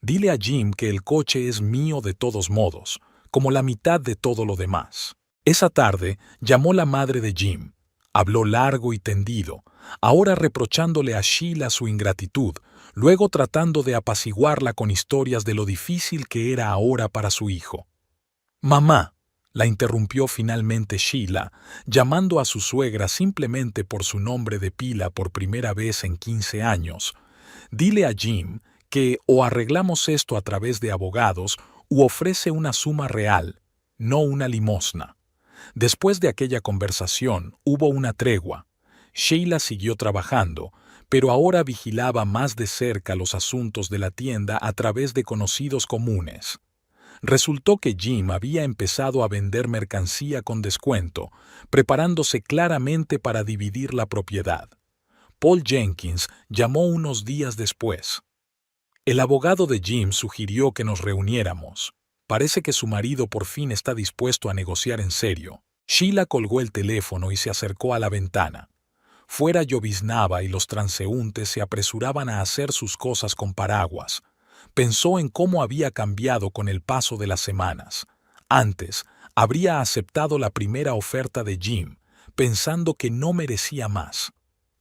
Dile a Jim que el coche es mío de todos modos, como la mitad de todo lo demás». Esa tarde llamó la madre de Jim. Habló largo y tendido, ahora reprochándole a Sheila su ingratitud, luego tratando de apaciguarla con historias de lo difícil que era ahora para su hijo. «Mamá», la interrumpió finalmente Sheila, llamando a su suegra simplemente por su nombre de pila por primera vez en 15 años. «Dile a Jim que o arreglamos esto a través de abogados u ofrece una suma real, no una limosna». Después de aquella conversación hubo una tregua. Sheila siguió trabajando, pero ahora vigilaba más de cerca los asuntos de la tienda a través de conocidos comunes. Resultó que Jim había empezado a vender mercancía con descuento, preparándose claramente para dividir la propiedad. Paul Jenkins llamó unos días después. «El abogado de Jim sugirió que nos reuniéramos. Parece que su marido por fin está dispuesto a negociar en serio». Sheila colgó el teléfono y se acercó a la ventana. Fuera lloviznaba y los transeúntes se apresuraban a hacer sus cosas con paraguas. Pensó en cómo había cambiado con el paso de las semanas. Antes, habría aceptado la primera oferta de Jim, pensando que no merecía más.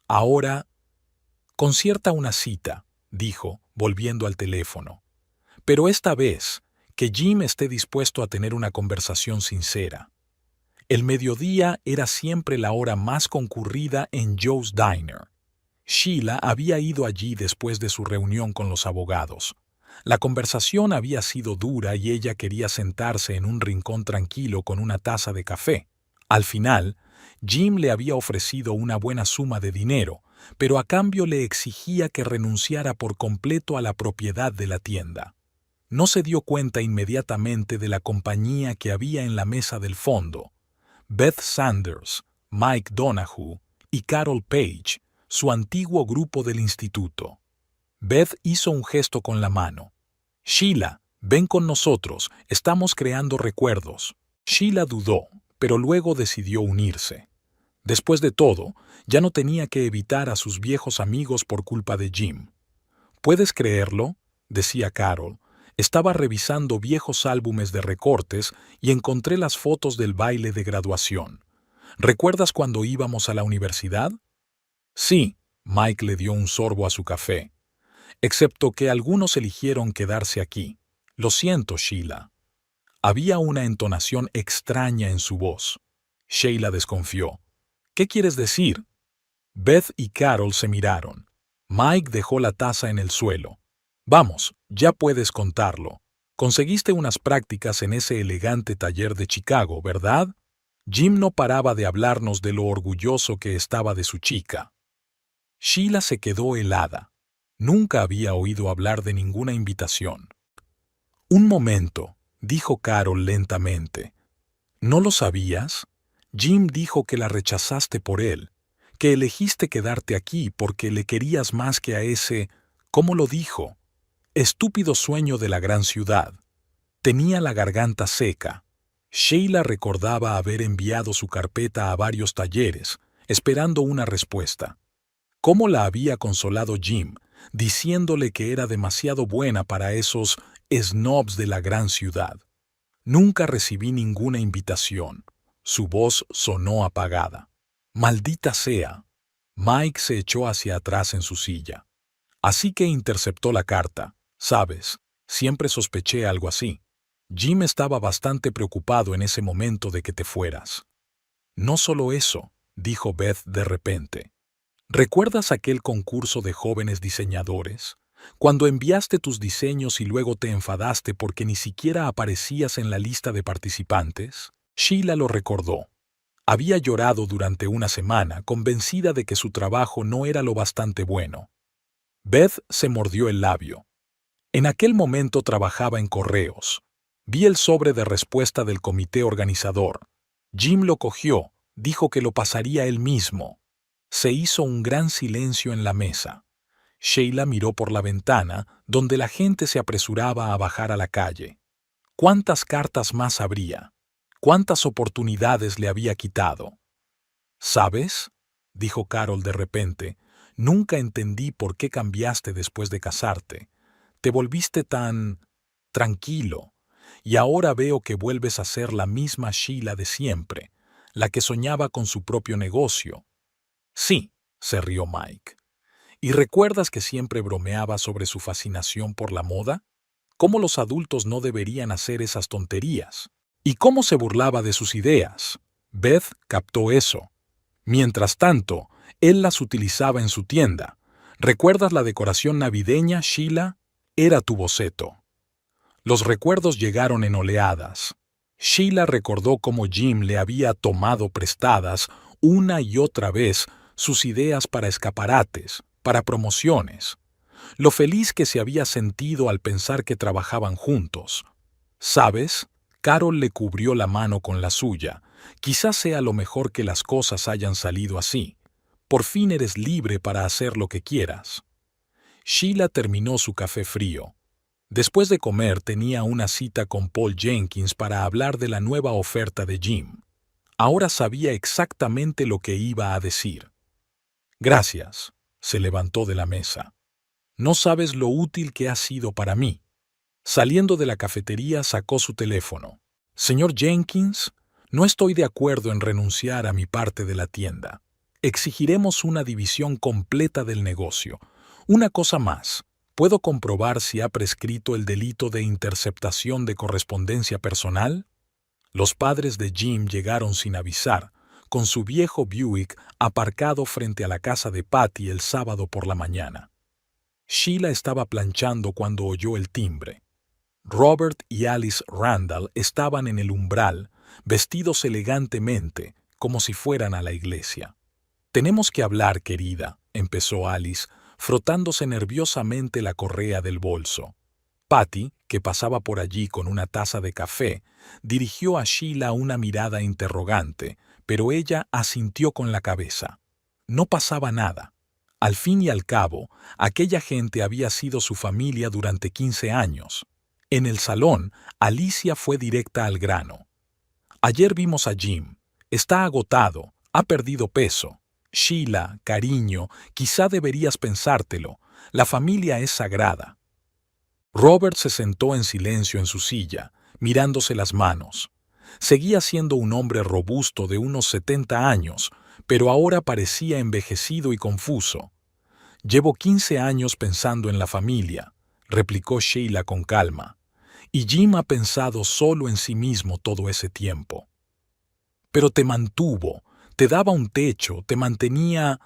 Ahora, concierta una cita, dijo, volviendo al teléfono. Pero esta vez, que Jim esté dispuesto a tener una conversación sincera. El mediodía era siempre la hora más concurrida en Joe's Diner. Sheila había ido allí después de su reunión con los abogados. La conversación había sido dura y ella quería sentarse en un rincón tranquilo con una taza de café. Al final, Jim le había ofrecido una buena suma de dinero, pero a cambio le exigía que renunciara por completo a la propiedad de la tienda. No se dio cuenta inmediatamente de la compañía que había en la mesa del fondo. Beth Sanders, Mike Donahue y Carol Page, su antiguo grupo del instituto. Beth hizo un gesto con la mano. Sheila, ven con nosotros, estamos creando recuerdos. Sheila dudó, pero luego decidió unirse. Después de todo, ya no tenía que evitar a sus viejos amigos por culpa de Jim. ¿Puedes creerlo?, decía Carol. Estaba revisando viejos álbumes de recortes y encontré las fotos del baile de graduación. ¿Recuerdas cuando íbamos a la universidad? Sí, Mike le dio un sorbo a su café. Excepto que algunos eligieron quedarse aquí. Lo siento, Sheila. Había una entonación extraña en su voz. Sheila desconfió. ¿Qué quieres decir? Beth y Carol se miraron. Mike dejó la taza en el suelo. Vamos, ya puedes contarlo. Conseguiste unas prácticas en ese elegante taller de Chicago, ¿verdad? Jim no paraba de hablarnos de lo orgulloso que estaba de su chica. Sheila se quedó helada. Nunca había oído hablar de ninguna invitación. Un momento, dijo Carol lentamente. ¿No lo sabías? Jim dijo que la rechazaste por él, que elegiste quedarte aquí porque le querías más que a ese, ¿cómo lo dijo? Estúpido sueño de la gran ciudad. Tenía la garganta seca. Sheila recordaba haber enviado su carpeta a varios talleres, esperando una respuesta. ¿Cómo la había consolado Jim, diciéndole que era demasiado buena para esos snobs de la gran ciudad? Nunca recibí ninguna invitación. Su voz sonó apagada. Maldita sea. Mike se echó hacia atrás en su silla. Así que interceptó la carta. Sabes, siempre sospeché algo así. Jim estaba bastante preocupado en ese momento de que te fueras. No solo eso, dijo Beth de repente. ¿Recuerdas aquel concurso de jóvenes diseñadores? Cuando enviaste tus diseños y luego te enfadaste porque ni siquiera aparecías en la lista de participantes. Sheila lo recordó. Había llorado durante una semana, convencida de que su trabajo no era lo bastante bueno. Beth se mordió el labio. En aquel momento trabajaba en correos. Vi el sobre de respuesta del comité organizador. Jim lo cogió, dijo que lo pasaría él mismo. Se hizo un gran silencio en la mesa. Sheila miró por la ventana, donde la gente se apresuraba a bajar a la calle. ¿Cuántas cartas más habría? ¿Cuántas oportunidades le había quitado? ¿Sabes?, dijo Carol de repente, nunca entendí por qué cambiaste después de casarte. Te volviste tan tranquilo, y ahora veo que vuelves a ser la misma Sheila de siempre, la que soñaba con su propio negocio. Sí, se rió Mike. ¿Y recuerdas que siempre bromeaba sobre su fascinación por la moda? ¿Cómo los adultos no deberían hacer esas tonterías? ¿Y cómo se burlaba de sus ideas? Beth captó eso. Mientras tanto, él las utilizaba en su tienda. ¿Recuerdas la decoración navideña, Sheila? Era tu boceto. Los recuerdos llegaron en oleadas. Sheila recordó cómo Jim le había tomado prestadas una y otra vez sus ideas para escaparates, para promociones. Lo feliz que se había sentido al pensar que trabajaban juntos. ¿Sabes? Carol le cubrió la mano con la suya. Quizás sea lo mejor que las cosas hayan salido así. Por fin eres libre para hacer lo que quieras. Sheila terminó su café frío. Después de comer tenía una cita con Paul Jenkins para hablar de la nueva oferta de Jim. Ahora sabía exactamente lo que iba a decir. Gracias, se levantó de la mesa. No sabes lo útil que ha sido para mí. Saliendo de la cafetería sacó su teléfono. Señor Jenkins, No estoy de acuerdo en renunciar a mi parte de la tienda. Exigiremos una división completa del negocio. Una cosa más. ¿Puedo comprobar si ha prescrito el delito de interceptación de correspondencia personal? Los padres de Jim llegaron sin avisar, con su viejo Buick aparcado frente a la casa de Patty el sábado por la mañana. Sheila estaba planchando cuando oyó el timbre. Robert y Alice Randall estaban en el umbral, vestidos elegantemente, como si fueran a la iglesia. «Tenemos que hablar, querida», empezó Alice, frotándose nerviosamente la correa del bolso. Patty, que pasaba por allí con una taza de café, dirigió a Sheila una mirada interrogante, pero ella asintió con la cabeza. No pasaba nada. Al fin y al cabo, aquella gente había sido su familia durante 15 años. En el salón, Alicia fue directa al grano. «Ayer vimos a Jim. Está agotado, ha perdido peso. Sheila, cariño, quizá deberías pensártelo. La familia es sagrada». Robert se sentó en silencio en su silla, mirándose las manos. Seguía siendo un hombre robusto de unos 70 años, pero ahora parecía envejecido y confuso. «Llevo 15 años pensando en la familia», replicó Sheila con calma. «Y Jim ha pensado solo en sí mismo todo ese tiempo». «Pero te mantuvo, te daba un techo, te mantenía...»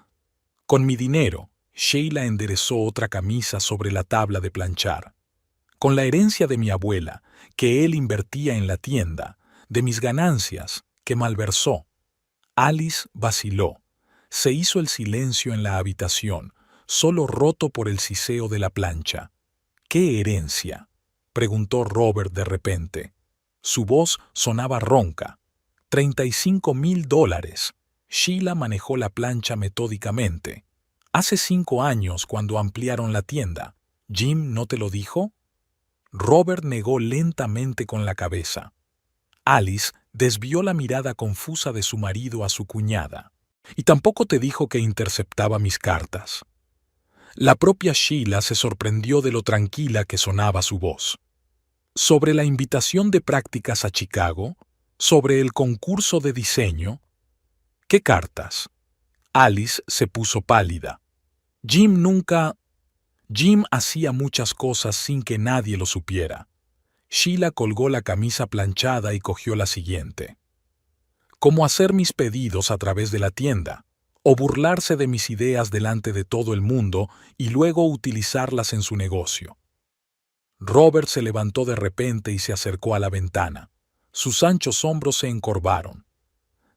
«Con mi dinero», Sheila enderezó otra camisa sobre la tabla de planchar. «Con la herencia de mi abuela, que él invertía en la tienda, de mis ganancias, que malversó». Alice vaciló. Se hizo el silencio en la habitación, solo roto por el siseo de la plancha. «¿Qué herencia?», preguntó Robert de repente. Su voz sonaba ronca. $35,000. Sheila manejó la plancha metódicamente. «Hace 5 años, cuando ampliaron la tienda. ¿Jim no te lo dijo?». Robert negó lentamente con la cabeza. Alice desvió la mirada confusa de su marido a su cuñada. «¿Y tampoco te dijo que interceptaba mis cartas?». La propia Sheila se sorprendió de lo tranquila que sonaba su voz. «¿Sobre la invitación de prácticas a Chicago? ¿Sobre el concurso de diseño?». «¿Qué cartas?». Alice se puso pálida. Jim hacía muchas cosas sin que nadie lo supiera». Sheila colgó la camisa planchada y cogió la siguiente. «Como hacer mis pedidos a través de la tienda, o burlarse de mis ideas delante de todo el mundo y luego utilizarlas en su negocio». Robert se levantó de repente y se acercó a la ventana. Sus anchos hombros se encorvaron.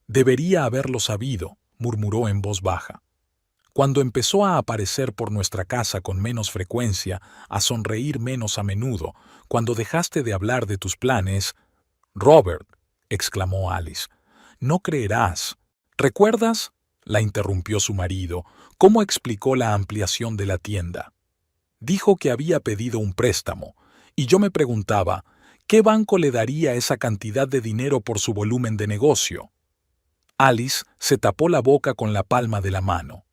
«Debería haberlo sabido», murmuró en voz baja. «Cuando empezó a aparecer por nuestra casa con menos frecuencia, a sonreír menos a menudo, cuando dejaste de hablar de tus planes...». «Robert», exclamó Alice, «no creerás». «¿Recuerdas?», la interrumpió su marido, «cómo explicó la ampliación de la tienda. Dijo que había pedido un préstamo, y yo me preguntaba, ¿qué banco le daría esa cantidad de dinero por su volumen de negocio?». Alice se tapó la boca con la palma de la mano.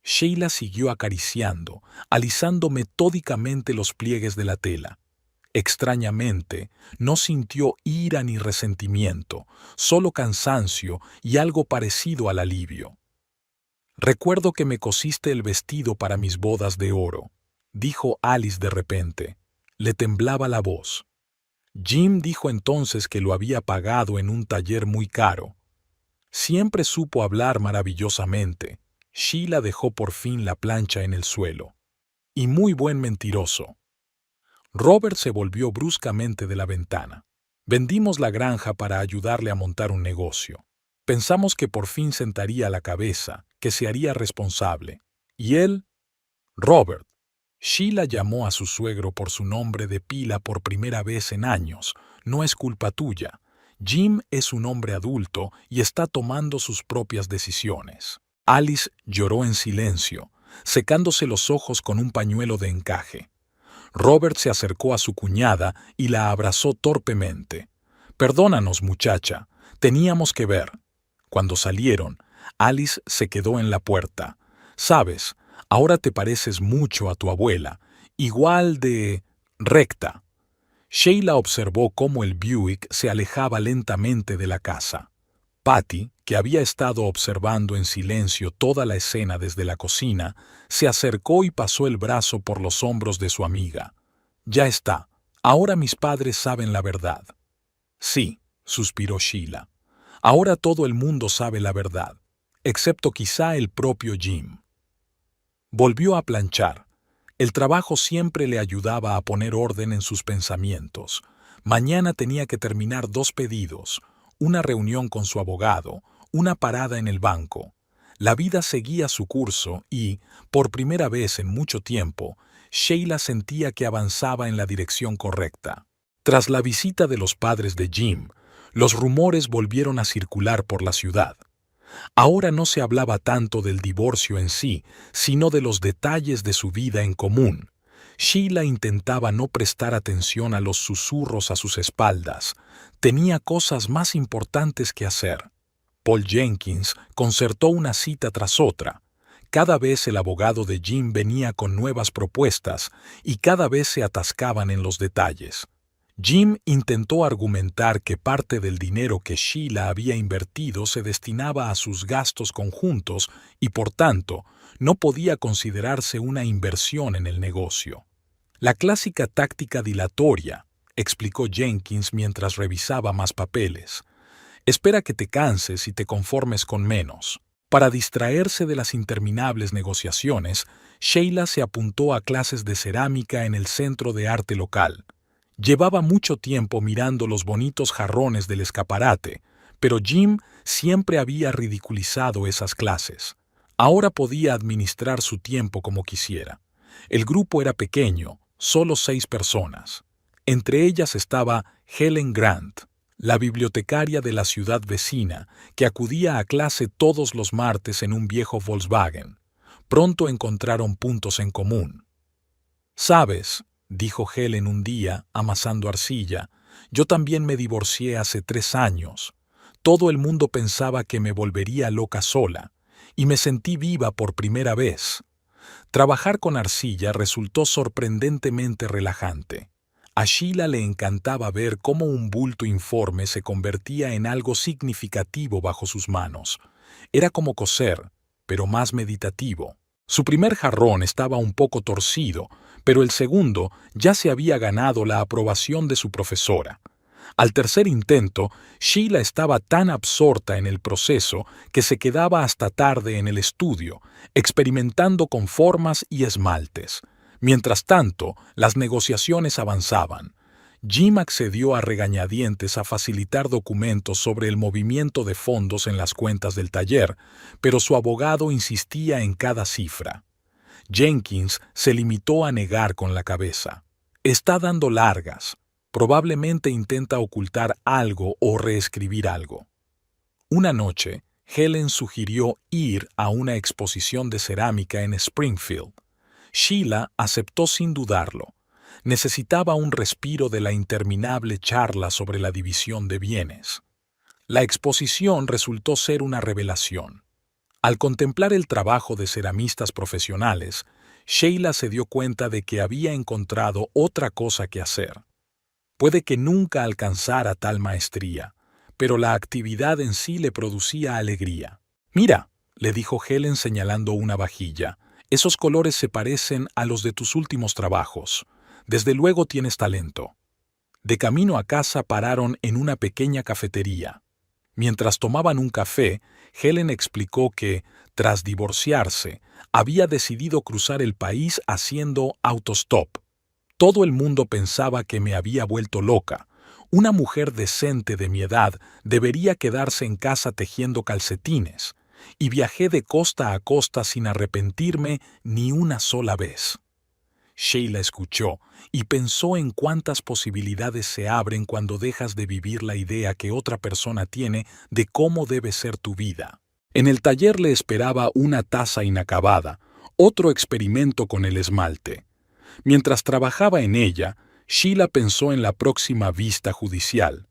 Sheila siguió acariciando, alisando metódicamente los pliegues de la tela. Extrañamente, no sintió ira ni resentimiento, solo cansancio y algo parecido al alivio. «Recuerdo que me cosiste el vestido para mis bodas de oro», dijo Alice de repente. Le temblaba la voz. Jim dijo entonces que lo había pagado en un taller muy caro. Siempre supo hablar maravillosamente. Sheila dejó por fin la plancha en el suelo. «Y muy buen mentiroso». Robert se volvió bruscamente de la ventana. «Vendimos la granja para ayudarle a montar un negocio. Pensamos que por fin sentaría la cabeza, que se haría responsable. Y él...». «Robert». Sheila llamó a su suegro por su nombre de pila por primera vez en años. «No es culpa tuya. Jim es un hombre adulto y está tomando sus propias decisiones». Alice lloró en silencio, secándose los ojos con un pañuelo de encaje. Robert se acercó a su cuñada y la abrazó torpemente. «Perdónanos, muchacha, teníamos que ver». Cuando salieron, Alice se quedó en la puerta. «Sabes, ahora te pareces mucho a tu abuela, igual de... recta». Sheila observó cómo el Buick se alejaba lentamente de la casa. Patty, que había estado observando en silencio toda la escena desde la cocina, se acercó y pasó el brazo por los hombros de su amiga. «Ya está. Ahora mis padres saben la verdad». «Sí», suspiró Sheila. «Ahora todo el mundo sabe la verdad, excepto quizá el propio Jim». Volvió a planchar. El trabajo siempre le ayudaba a poner orden en sus pensamientos. Mañana tenía que terminar 2 pedidos, una reunión con su abogado, una parada en el banco. La vida seguía su curso y, por primera vez en mucho tiempo, Sheila sentía que avanzaba en la dirección correcta. Tras la visita de los padres de Jim, los rumores volvieron a circular por la ciudad. Ahora no se hablaba tanto del divorcio en sí, sino de los detalles de su vida en común. Sheila intentaba no prestar atención a los susurros a sus espaldas. Tenía cosas más importantes que hacer. Paul Jenkins concertó una cita tras otra. Cada vez el abogado de Jim venía con nuevas propuestas y cada vez se atascaban en los detalles. Jim intentó argumentar que parte del dinero que Sheila había invertido se destinaba a sus gastos conjuntos y, por tanto, no podía considerarse una inversión en el negocio. La clásica táctica dilatoria, explicó Jenkins mientras revisaba más papeles. Espera que te canses y te conformes con menos. Para distraerse de las interminables negociaciones, Sheila se apuntó a clases de cerámica en el centro de arte local. Llevaba mucho tiempo mirando los bonitos jarrones del escaparate, pero Jim siempre había ridiculizado esas clases. Ahora podía administrar su tiempo como quisiera. El grupo era pequeño, solo 6 personas. Entre ellas estaba Helen Grant, la bibliotecaria de la ciudad vecina, que acudía a clase todos los martes en un viejo Volkswagen. Pronto encontraron puntos en común. «¿Sabes?», dijo Helen un día, amasando arcilla, «yo también me divorcié hace 3 años. Todo el mundo pensaba que me volvería loca sola, y me sentí viva por primera vez». Trabajar con arcilla resultó sorprendentemente relajante. A Sheila le encantaba ver cómo un bulto informe se convertía en algo significativo bajo sus manos. Era como coser, pero más meditativo. Su primer jarrón estaba un poco torcido, pero el segundo ya se había ganado la aprobación de su profesora. Al tercer intento, Sheila estaba tan absorta en el proceso que se quedaba hasta tarde en el estudio, experimentando con formas y esmaltes. Mientras tanto, las negociaciones avanzaban. Jim accedió a regañadientes a facilitar documentos sobre el movimiento de fondos en las cuentas del taller, pero su abogado insistía en cada cifra. Jenkins se limitó a negar con la cabeza. «Está dando largas. Probablemente intenta ocultar algo o reescribir algo». Una noche, Helen sugirió ir a una exposición de cerámica en Springfield. Sheila aceptó sin dudarlo. Necesitaba un respiro de la interminable charla sobre la división de bienes. La exposición resultó ser una revelación. Al contemplar el trabajo de ceramistas profesionales, Sheila se dio cuenta de que había encontrado otra cosa que hacer. Puede que nunca alcanzara tal maestría, pero la actividad en sí le producía alegría. «Mira», le dijo Helen señalando una vajilla, «esos colores se parecen a los de tus últimos trabajos. Desde luego tienes talento». De camino a casa pararon en una pequeña cafetería. Mientras tomaban un café, Helen explicó que, tras divorciarse, había decidido cruzar el país haciendo autostop. «Todo el mundo pensaba que me había vuelto loca. Una mujer decente de mi edad debería quedarse en casa tejiendo calcetines. Y viajé de costa a costa sin arrepentirme ni una sola vez». Sheila escuchó y pensó en cuántas posibilidades se abren cuando dejas de vivir la idea que otra persona tiene de cómo debe ser tu vida. En el taller le esperaba una taza inacabada, otro experimento con el esmalte. Mientras trabajaba en ella, Sheila pensó en la próxima vista judicial.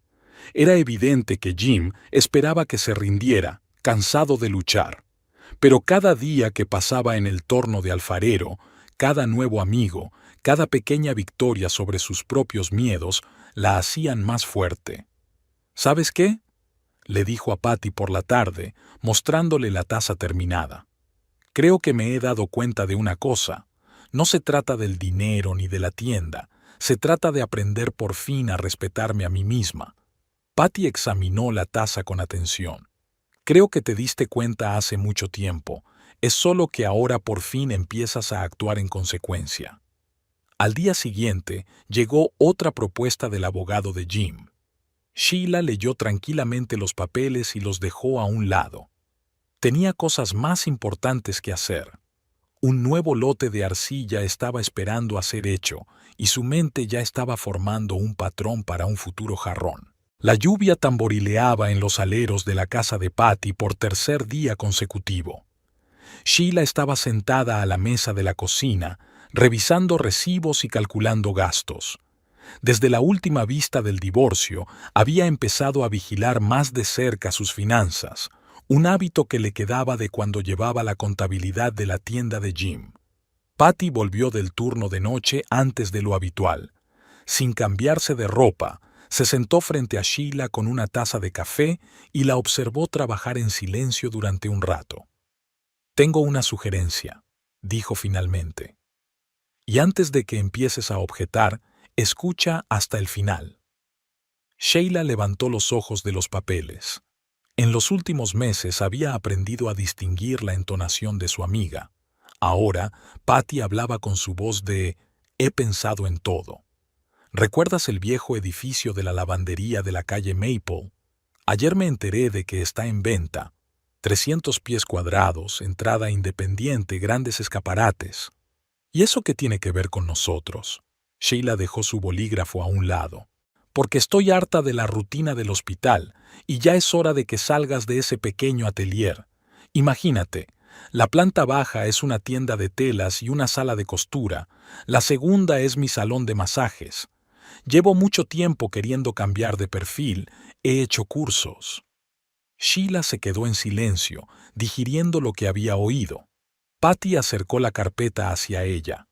Era evidente que Jim esperaba que se rindiera, cansado de luchar. Pero cada día que pasaba en el torno de alfarero, cada nuevo amigo, cada pequeña victoria sobre sus propios miedos, la hacían más fuerte. «¿Sabes qué?», le dijo a Patty por la tarde, mostrándole la taza terminada. Creo que me he dado cuenta de una cosa. No se trata del dinero ni de la tienda. Se trata de aprender por fin a respetarme a mí misma. Patty examinó la taza con atención. Creo que te diste cuenta hace mucho tiempo. Es solo que ahora por fin empiezas a actuar en consecuencia. Al día siguiente llegó otra propuesta del abogado de Jim. Sheila leyó tranquilamente los papeles y los dejó a un lado. Tenía cosas más importantes que hacer. Un nuevo lote de arcilla estaba esperando a ser hecho, y su mente ya estaba formando un patrón para un futuro jarrón. La lluvia tamborileaba en los aleros de la casa de Patty por tercer día consecutivo. Sheila estaba sentada a la mesa de la cocina, revisando recibos y calculando gastos. Desde la última vista del divorcio, había empezado a vigilar más de cerca sus finanzas, un hábito que le quedaba de cuando llevaba la contabilidad de la tienda de Jim. Patty volvió del turno de noche antes de lo habitual. Sin cambiarse de ropa, se sentó frente a Sheila con una taza de café y la observó trabajar en silencio durante un rato. «Tengo una sugerencia», dijo finalmente. «Y antes de que empieces a objetar, escucha hasta el final». Sheila levantó los ojos de los papeles. En los últimos meses había aprendido a distinguir la entonación de su amiga. Ahora, Patty hablaba con su voz de «he pensado en todo». ¿Recuerdas el viejo edificio de la lavandería de la calle Maple? Ayer me enteré de que está en venta. 300 pies cuadrados, entrada independiente, grandes escaparates. ¿Y eso qué tiene que ver con nosotros? Sheila dejó su bolígrafo a un lado. Porque estoy harta de la rutina del hospital y ya es hora de que salgas de ese pequeño atelier. Imagínate, la planta baja es una tienda de telas y una sala de costura. La segunda es mi salón de masajes. Llevo mucho tiempo queriendo cambiar de perfil. He hecho cursos. Sheila se quedó en silencio, digiriendo lo que había oído. Patty acercó la carpeta hacia ella.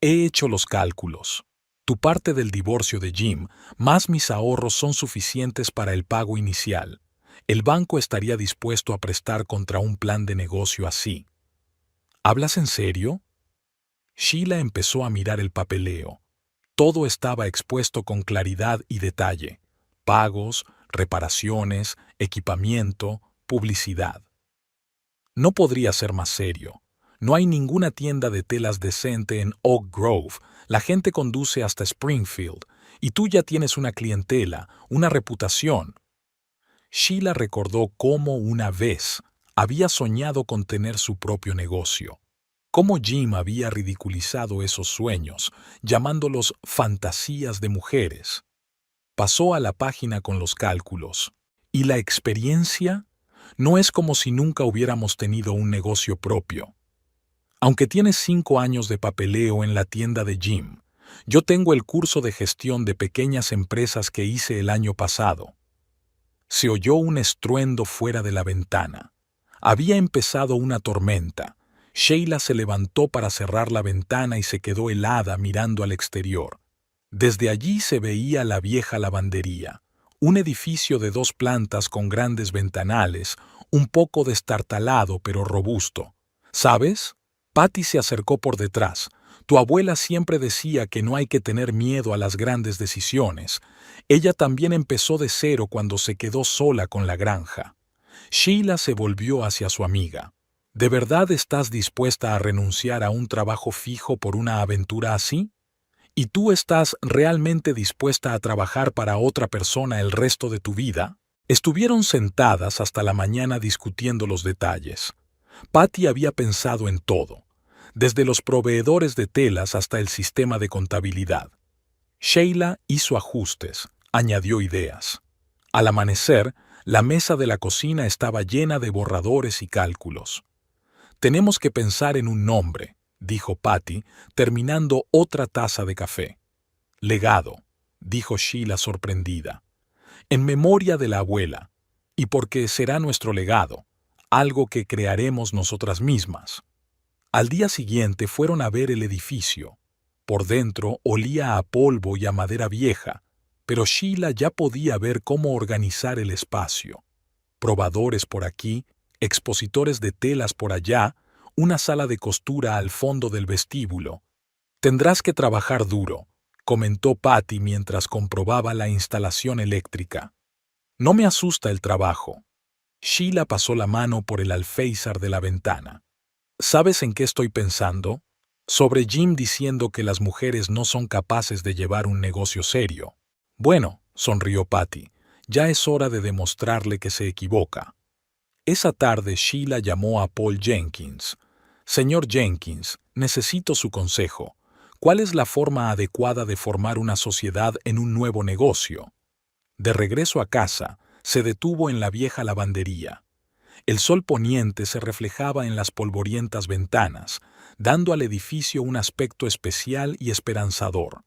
He hecho los cálculos. Tu parte del divorcio de Jim, más mis ahorros son suficientes para el pago inicial. El banco estaría dispuesto a prestar contra un plan de negocio así. ¿Hablas en serio? Sheila empezó a mirar el papeleo. Todo estaba expuesto con claridad y detalle. Pagos, reparaciones, equipamiento, publicidad. No podría ser más serio. No hay ninguna tienda de telas decente en Oak Grove. La gente conduce hasta Springfield, y tú ya tienes una clientela, una reputación. Sheila recordó cómo una vez había soñado con tener su propio negocio. Cómo Jim había ridiculizado esos sueños, llamándolos fantasías de mujeres. Pasó a la página con los cálculos. ¿Y la experiencia? No es como si nunca hubiéramos tenido un negocio propio. Aunque tienes 5 años de papeleo en la tienda de Jim, yo tengo el curso de gestión de pequeñas empresas que hice el año pasado. Se oyó un estruendo fuera de la ventana. Había empezado una tormenta. Sheila se levantó para cerrar la ventana y se quedó helada mirando al exterior. Desde allí se veía la vieja lavandería, un edificio de 2 plantas con grandes ventanales, un poco destartalado pero robusto. ¿Sabes? Patty se acercó por detrás. Tu abuela siempre decía que no hay que tener miedo a las grandes decisiones. Ella también empezó de cero cuando se quedó sola con la granja. Sheila se volvió hacia su amiga. ¿De verdad estás dispuesta a renunciar a un trabajo fijo por una aventura así? ¿Y tú estás realmente dispuesta a trabajar para otra persona el resto de tu vida? Estuvieron sentadas hasta la mañana discutiendo los detalles. Patty había pensado en todo, desde los proveedores de telas hasta el sistema de contabilidad. Sheila hizo ajustes, añadió ideas. Al amanecer, la mesa de la cocina estaba llena de borradores y cálculos. Tenemos que pensar en un nombre, dijo Patty, terminando otra taza de café. Legado, dijo Sheila sorprendida. En memoria de la abuela, y porque será nuestro legado, algo que crearemos nosotras mismas. Al día siguiente fueron a ver el edificio. Por dentro olía a polvo y a madera vieja, pero Sheila ya podía ver cómo organizar el espacio. probadores por aquí, expositores de telas por allá, una sala de costura al fondo del vestíbulo. Tendrás que trabajar duro, comentó Patty mientras comprobaba la instalación eléctrica. No me asusta el trabajo. Sheila pasó la mano por el alféizar de la ventana. ¿Sabes en qué estoy pensando? Sobre Jim diciendo que las mujeres no son capaces de llevar un negocio serio. Bueno, sonrió Patty, ya es hora de demostrarle que se equivoca. Esa tarde Sheila llamó a Paul Jenkins. Señor Jenkins, necesito su consejo. ¿Cuál es la forma adecuada de formar una sociedad en un nuevo negocio? De regreso a casa, se detuvo en la vieja lavandería. El sol poniente se reflejaba en las polvorientas ventanas, dando al edificio un aspecto especial y esperanzador.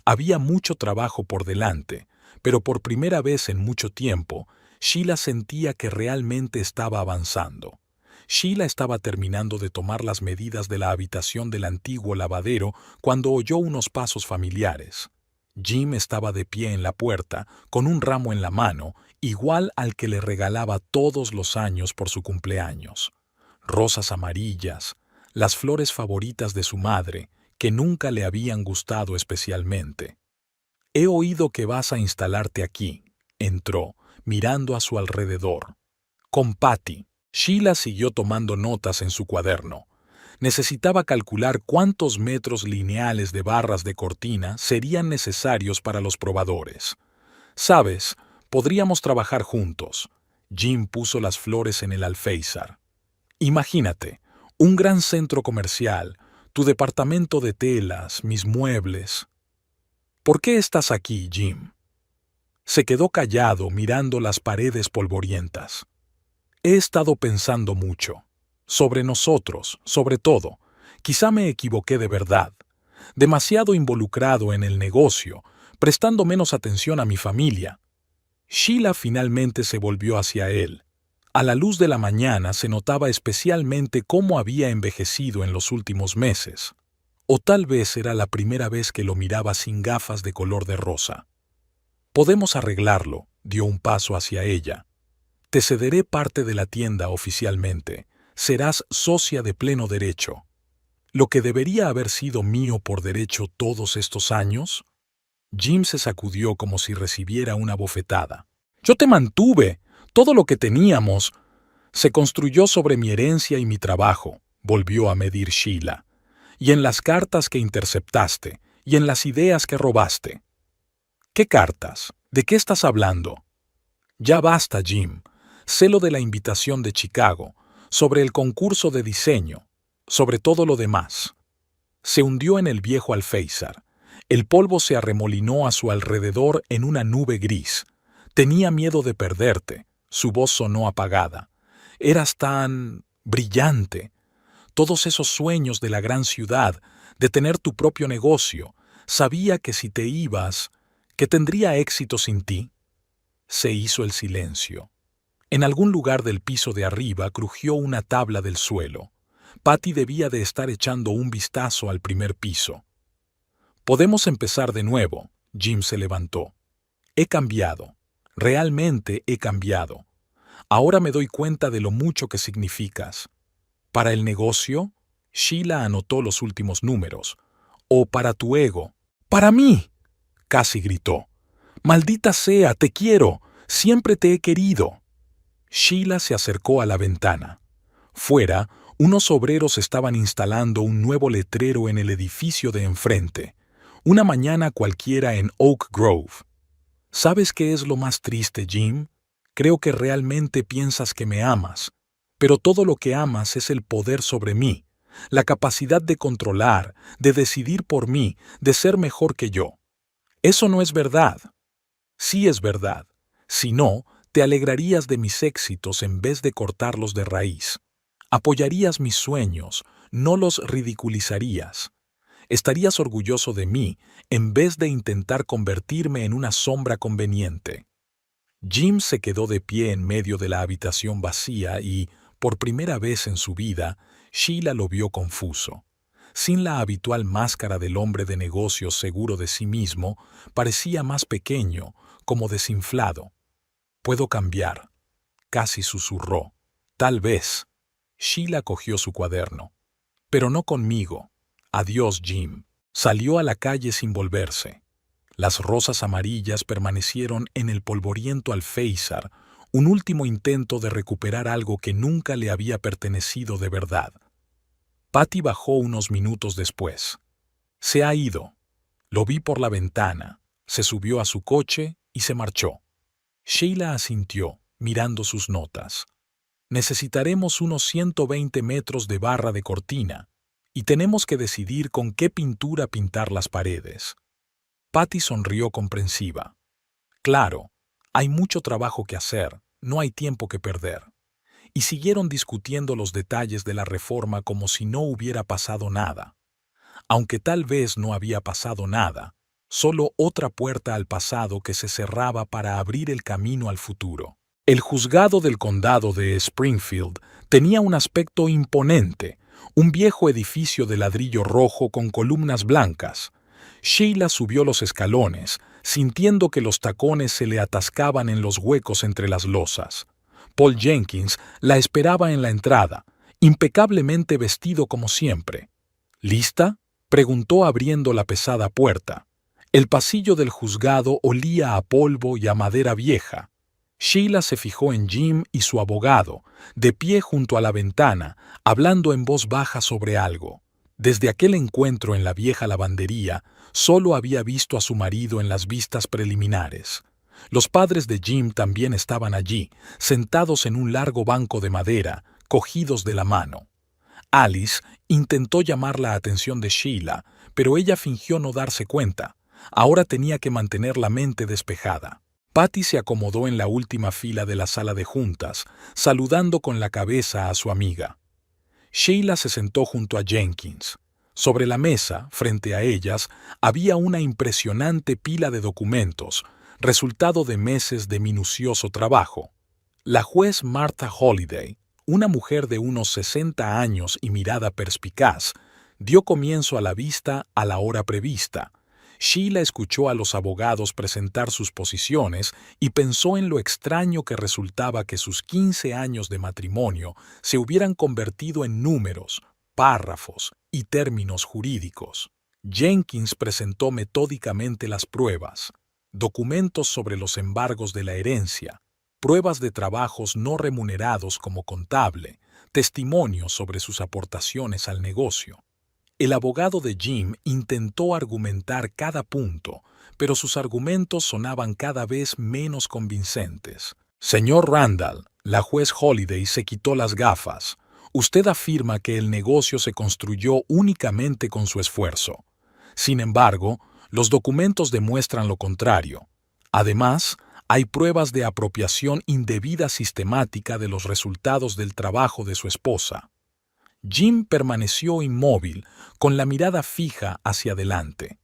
Había mucho trabajo por delante, pero por primera vez en mucho tiempo, Sheila sentía que realmente estaba avanzando. Sheila estaba terminando de tomar las medidas de la habitación del antiguo lavadero cuando oyó unos pasos familiares. Jim estaba de pie en la puerta, con un ramo en la mano, igual al que le regalaba todos los años por su cumpleaños. Rosas amarillas, las flores favoritas de su madre, que nunca le habían gustado especialmente. «He oído que vas a instalarte aquí», entró, mirando a su alrededor. «Con Patty». Sheila siguió tomando notas en su cuaderno. Necesitaba calcular cuántos metros lineales de barras de cortina serían necesarios para los probadores. «Sabes, podríamos trabajar juntos». Jim puso las flores en el alféizar. «Imagínate, un gran centro comercial, tu departamento de telas, mis muebles». «¿Por qué estás aquí, Jim?» Se quedó callado mirando las paredes polvorientas. «He estado pensando mucho. Sobre nosotros, sobre todo. Quizá me equivoqué de verdad. Demasiado involucrado en el negocio, prestando menos atención a mi familia». Sheila finalmente se volvió hacia él. A la luz de la mañana se notaba especialmente cómo había envejecido en los últimos meses. O tal vez era la primera vez que lo miraba sin gafas de color de rosa. «Podemos arreglarlo», dio un paso hacia ella. «Te cederé parte de la tienda oficialmente. Serás socia de pleno derecho». «¿Lo que debería haber sido mío por derecho todos estos años?» Jim se sacudió como si recibiera una bofetada. «Yo te mantuve. Todo lo que teníamos se construyó sobre mi herencia y mi trabajo», volvió a medir Sheila. «Y en las cartas que interceptaste, y en las ideas que robaste». «¿Qué cartas? ¿De qué estás hablando?» «Ya basta, Jim. Sé lo de la invitación de Chicago, sobre el concurso de diseño, sobre todo lo demás». Se hundió en el viejo alféizar. El polvo se arremolinó a su alrededor en una nube gris. «Tenía miedo de perderte». Su voz sonó apagada. «Eras tan brillante. Todos esos sueños de la gran ciudad, de tener tu propio negocio. Sabía que si te ibas, que tendría éxito sin ti». Se hizo el silencio. En algún lugar del piso de arriba crujió una tabla del suelo. Patty debía de estar echando un vistazo al primer piso. «Podemos empezar de nuevo». Jim se levantó. «He cambiado. Realmente he cambiado. Ahora me doy cuenta de lo mucho que significas». «¿Para el negocio?» Sheila anotó los últimos números. «¿O para tu ego?» «¡Para mí!», casi gritó. «Maldita sea, te quiero. Siempre te he querido». Sheila se acercó a la ventana. Fuera, unos obreros estaban instalando un nuevo letrero en el edificio de enfrente. Una mañana cualquiera en Oak Grove. «¿Sabes qué es lo más triste, Jim? Creo que realmente piensas que me amas, pero todo lo que amas es el poder sobre mí, la capacidad de controlar, de decidir por mí, de ser mejor que yo. Eso no es verdad». «Sí es verdad. Si no, te alegrarías de mis éxitos en vez de cortarlos de raíz. Apoyarías mis sueños, no los ridiculizarías. Estarías orgulloso de mí en vez de intentar convertirme en una sombra conveniente». Jim se quedó de pie en medio de la habitación vacía y, por primera vez en su vida, Sheila lo vio confuso. Sin la habitual máscara del hombre de negocios seguro de sí mismo, parecía más pequeño, como desinflado. «Puedo cambiar». casi susurró. Tal vez. Sheila cogió su cuaderno. Pero no conmigo. Adiós, Jim. Salió a la calle sin volverse. Las rosas amarillas permanecieron en el polvoriento alféizar, un último intento de recuperar algo que nunca le había pertenecido de verdad. Patty bajó unos minutos después. Se ha ido. Lo vi por la ventana, se subió a su coche y se marchó. Sheila asintió, mirando sus notas. Necesitaremos unos 120 metros de barra de cortina, y tenemos que decidir con qué pintura pintar las paredes. Patty sonrió comprensiva. Claro, hay mucho trabajo que hacer, no hay tiempo que perder. Y siguieron discutiendo los detalles de la reforma como si no hubiera pasado nada. Aunque tal vez no había pasado nada, solo otra puerta al pasado que se cerraba para abrir el camino al futuro. El juzgado del condado de Springfield tenía un aspecto imponente, un viejo edificio de ladrillo rojo con columnas blancas. Sheila subió los escalones, sintiendo que los tacones se le atascaban en los huecos entre las losas. Paul Jenkins la esperaba en la entrada, impecablemente vestido como siempre. ¿Lista?, preguntó abriendo la pesada puerta. El pasillo del juzgado olía a polvo y a madera vieja. Sheila se fijó en Jim y su abogado, de pie junto a la ventana, hablando en voz baja sobre algo. Desde aquel encuentro en la vieja lavandería, solo había visto a su marido en las vistas preliminares. Los padres de Jim también estaban allí, sentados en un largo banco de madera, cogidos de la mano. Alice intentó llamar la atención de Sheila, pero ella fingió no darse cuenta. Ahora tenía que mantener la mente despejada. Patty se acomodó en la última fila de la sala de juntas, saludando con la cabeza a su amiga. Sheila se sentó junto a Jenkins. Sobre la mesa, frente a ellas, había una impresionante pila de documentos, resultado de meses de minucioso trabajo. La juez Martha Holliday, una mujer de unos 60 años y mirada perspicaz, dio comienzo a la vista a la hora prevista. Sheila escuchó a los abogados presentar sus posiciones y pensó en lo extraño que resultaba que sus 15 años de matrimonio se hubieran convertido en números, párrafos y términos jurídicos. Jenkins presentó metódicamente las pruebas, documentos sobre los embargos de la herencia, pruebas de trabajos no remunerados como contable, testimonios sobre sus aportaciones al negocio. El abogado de Jim intentó argumentar cada punto, pero sus argumentos sonaban cada vez menos convincentes. Señor Randall, la juez Holliday se quitó las gafas. Usted afirma que el negocio se construyó únicamente con su esfuerzo. Sin embargo, los documentos demuestran lo contrario. Además, hay pruebas de apropiación indebida sistemática de los resultados del trabajo de su esposa. Jim permaneció inmóvil, con la mirada fija hacia adelante.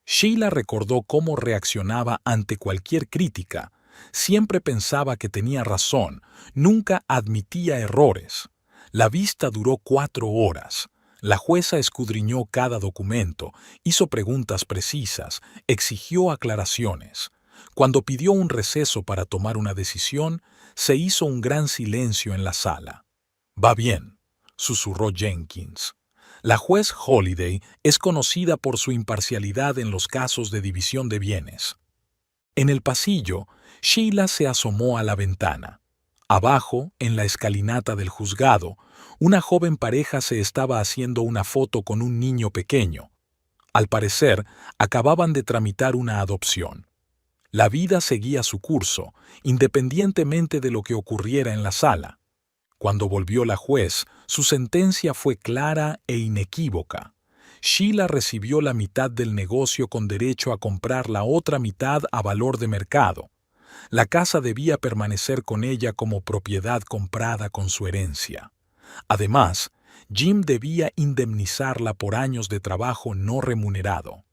Sheila recordó cómo reaccionaba ante cualquier crítica. Siempre pensaba que tenía razón, nunca admitía errores. La vista duró 4 horas. La jueza escudriñó cada documento, hizo preguntas precisas, exigió aclaraciones. Cuando pidió un receso para tomar una decisión, se hizo un gran silencio en la sala. «Va bien», susurró Jenkins. La juez Holliday es conocida por su imparcialidad en los casos de división de bienes. En el pasillo, Sheila se asomó a la ventana. Abajo, en la escalinata del juzgado, una joven pareja se estaba haciendo una foto con un niño pequeño. Al parecer, acababan de tramitar una adopción. La vida seguía su curso, independientemente de lo que ocurriera en la sala. Cuando volvió la juez, su sentencia fue clara e inequívoca. Sheila recibió la mitad del negocio con derecho a comprar la otra mitad a valor de mercado. La casa debía permanecer con ella como propiedad comprada con su herencia. Además, Jim debía indemnizarla por años de trabajo no remunerado.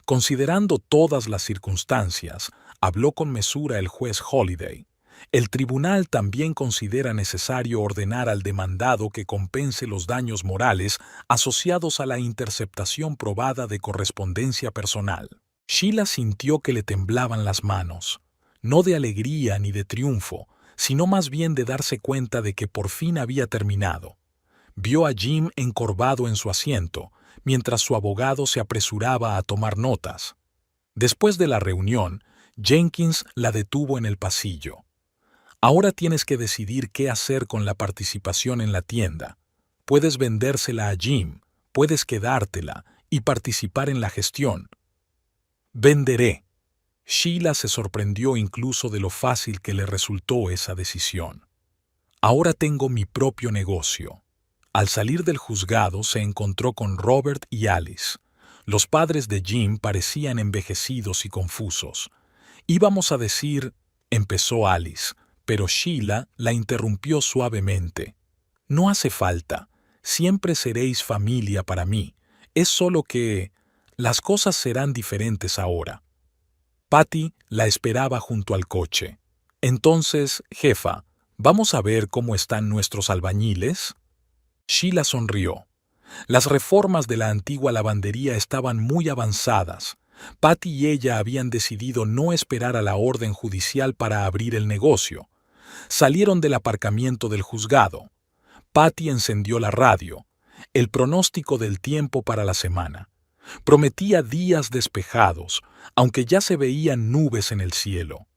Considerando todas las circunstancias, habló con mesura el juez Holliday. El tribunal también considera necesario ordenar al demandado que compense los daños morales asociados a la interceptación probada de correspondencia personal. Sheila sintió que le temblaban las manos, no de alegría ni de triunfo, sino más bien de darse cuenta de que por fin había terminado. Vio a Jim encorvado en su asiento, mientras su abogado se apresuraba a tomar notas. Después de la reunión, Jenkins la detuvo en el pasillo. Ahora tienes que decidir qué hacer con la participación en la tienda. Puedes vendérsela a Jim, puedes quedártela y participar en la gestión. Venderé. Sheila se sorprendió incluso de lo fácil que le resultó esa decisión. Ahora tengo mi propio negocio. Al salir del juzgado se encontró con Robert y Alice. Los padres de Jim parecían envejecidos y confusos. Íbamos a decir, empezó Alice, pero Sheila la interrumpió suavemente. No hace falta. Siempre seréis familia para mí. Es solo que las cosas serán diferentes ahora. Patty la esperaba junto al coche. Entonces, jefa, ¿vamos a ver cómo están nuestros albañiles? Sheila sonrió. Las reformas de la antigua lavandería estaban muy avanzadas. Patty y ella habían decidido no esperar a la orden judicial para abrir el negocio. Salieron del aparcamiento del juzgado. Patty encendió la radio. El pronóstico del tiempo para la semana. Prometía días despejados, aunque ya se veían nubes en el cielo.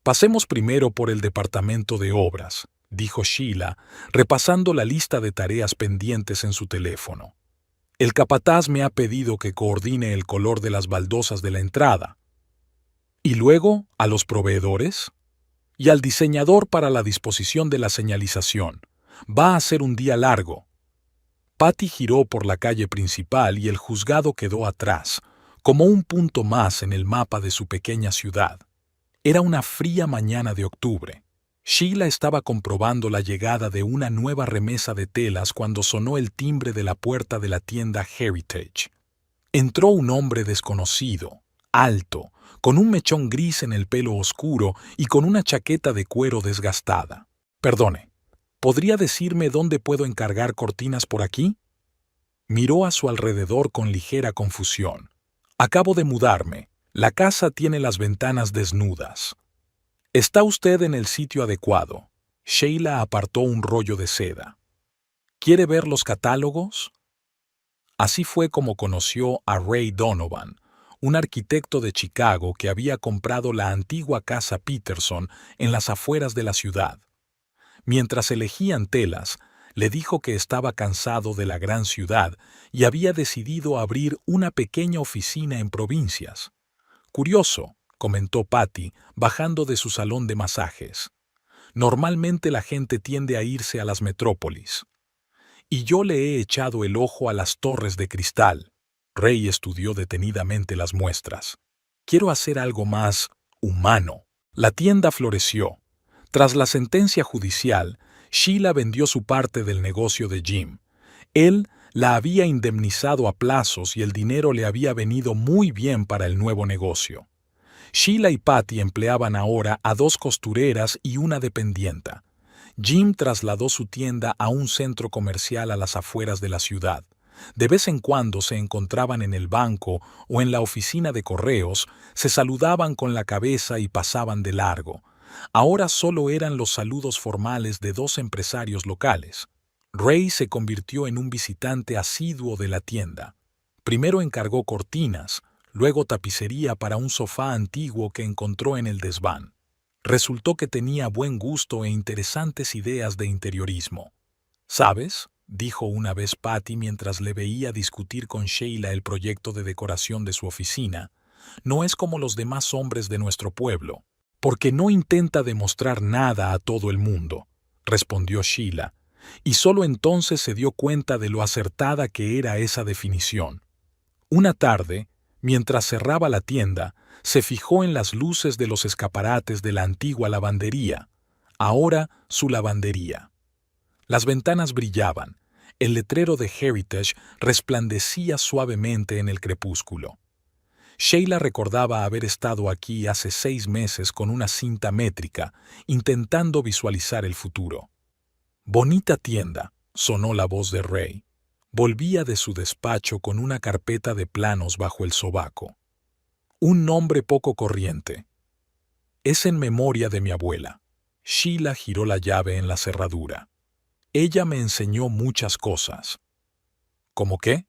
Pasemos primero por el departamento de obras, dijo Sheila, repasando la lista de tareas pendientes en su teléfono. El capataz me ha pedido que coordine el color de las baldosas de la entrada. ¿Y luego a los proveedores? Y al diseñador para la disposición de la señalización. Va a ser un día largo. Patty giró por la calle principal y el juzgado quedó atrás, como un punto más en el mapa de su pequeña ciudad. Era una fría mañana de octubre. Sheila estaba comprobando la llegada de una nueva remesa de telas cuando sonó el timbre de la puerta de la tienda Heritage. Entró un hombre desconocido, alto, con un mechón gris en el pelo oscuro y con una chaqueta de cuero desgastada. Perdone, ¿podría decirme dónde puedo encargar cortinas por aquí? Miró a su alrededor con ligera confusión. Acabo de mudarme. La casa tiene las ventanas desnudas. Está usted en el sitio adecuado. Sheila apartó un rollo de seda. ¿Quiere ver los catálogos? Así fue como conoció a Ray Donovan, un arquitecto de Chicago que había comprado la antigua casa Peterson en las afueras de la ciudad. Mientras elegían telas, le dijo que estaba cansado de la gran ciudad y había decidido abrir una pequeña oficina en provincias. Curioso, comentó Patty, bajando de su salón de masajes. Normalmente la gente tiende a irse a las metrópolis. Y yo le he echado el ojo a las torres de cristal. Ray estudió detenidamente las muestras. Quiero hacer algo más humano. La tienda floreció. Tras la sentencia judicial, Sheila vendió su parte del negocio de Jim. Él la había indemnizado a plazos y el dinero le había venido muy bien para el nuevo negocio. Sheila y Patty empleaban ahora a 2 costureras y una dependienta. Jim trasladó su tienda a un centro comercial a las afueras de la ciudad. De vez en cuando se encontraban en el banco o en la oficina de correos, se saludaban con la cabeza y pasaban de largo. Ahora solo eran los saludos formales de 2 empresarios locales. Ray se convirtió en un visitante asiduo de la tienda. Primero encargó cortinas, luego tapicería para un sofá antiguo que encontró en el desván. Resultó que tenía buen gusto e interesantes ideas de interiorismo. ¿Sabes?, dijo una vez Patty mientras le veía discutir con Sheila el proyecto de decoración de su oficina. No es como los demás hombres de nuestro pueblo, porque no intenta demostrar nada a todo el mundo, respondió Sheila, y solo entonces se dio cuenta de lo acertada que era esa definición. Una tarde, mientras cerraba la tienda, se fijó en las luces de los escaparates de la antigua lavandería, ahora su lavandería. Las ventanas brillaban, el letrero de Heritage resplandecía suavemente en el crepúsculo. Sheila recordaba haber estado aquí hace 6 meses con una cinta métrica, intentando visualizar el futuro. «Bonita tienda», sonó la voz de Ray. Volvía de su despacho con una carpeta de planos bajo el sobaco. Un nombre poco corriente. «Es en memoria de mi abuela». Sheila giró la llave en la cerradura. Ella me enseñó muchas cosas. ¿Cómo qué?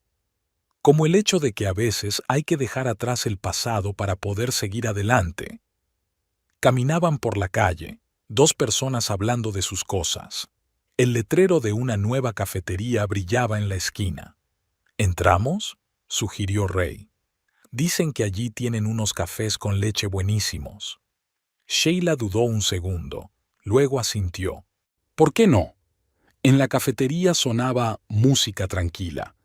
Como el hecho de que a veces hay que dejar atrás el pasado para poder seguir adelante. Caminaban por la calle, dos personas hablando de sus cosas. El letrero de una nueva cafetería brillaba en la esquina. ¿Entramos?, sugirió Ray. Dicen que allí tienen unos cafés con leche buenísimos. Sheila dudó un segundo, luego asintió. ¿Por qué no? En la cafetería sonaba música tranquila.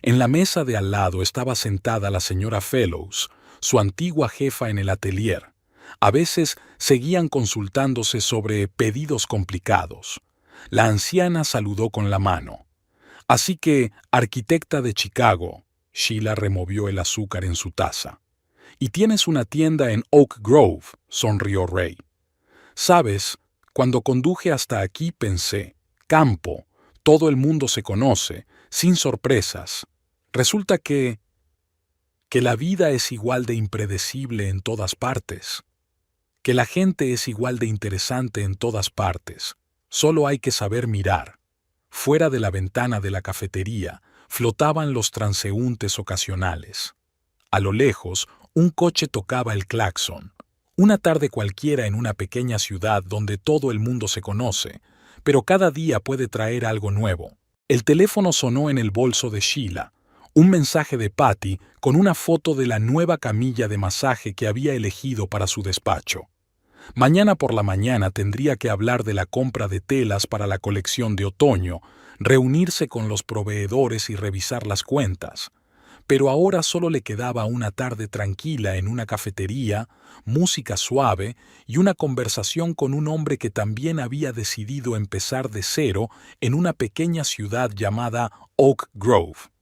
En la mesa de al lado estaba sentada la señora Fellows, su antigua jefa en el atelier. A veces seguían consultándose sobre pedidos complicados. La anciana saludó con la mano. Así que, arquitecta de Chicago, Sheila removió el azúcar en su taza. Y tienes una tienda en Oak Grove, sonrió Ray. Sabes, cuando conduje hasta aquí pensé, campo, todo el mundo se conoce, sin sorpresas. Resulta que la vida es igual de impredecible en todas partes, que la gente es igual de interesante en todas partes. Solo hay que saber mirar. Fuera de la ventana de la cafetería flotaban los transeúntes ocasionales. A lo lejos, un coche tocaba el claxon. Una tarde cualquiera en una pequeña ciudad donde todo el mundo se conoce, pero cada día puede traer algo nuevo. El teléfono sonó en el bolso de Sheila. Un mensaje de Patty con una foto de la nueva camilla de masaje que había elegido para su despacho. Mañana por la mañana tendría que hablar de la compra de telas para la colección de otoño, reunirse con los proveedores y revisar las cuentas. Pero ahora solo le quedaba una tarde tranquila en una cafetería, música suave y una conversación con un hombre que también había decidido empezar de cero en una pequeña ciudad llamada Oak Grove.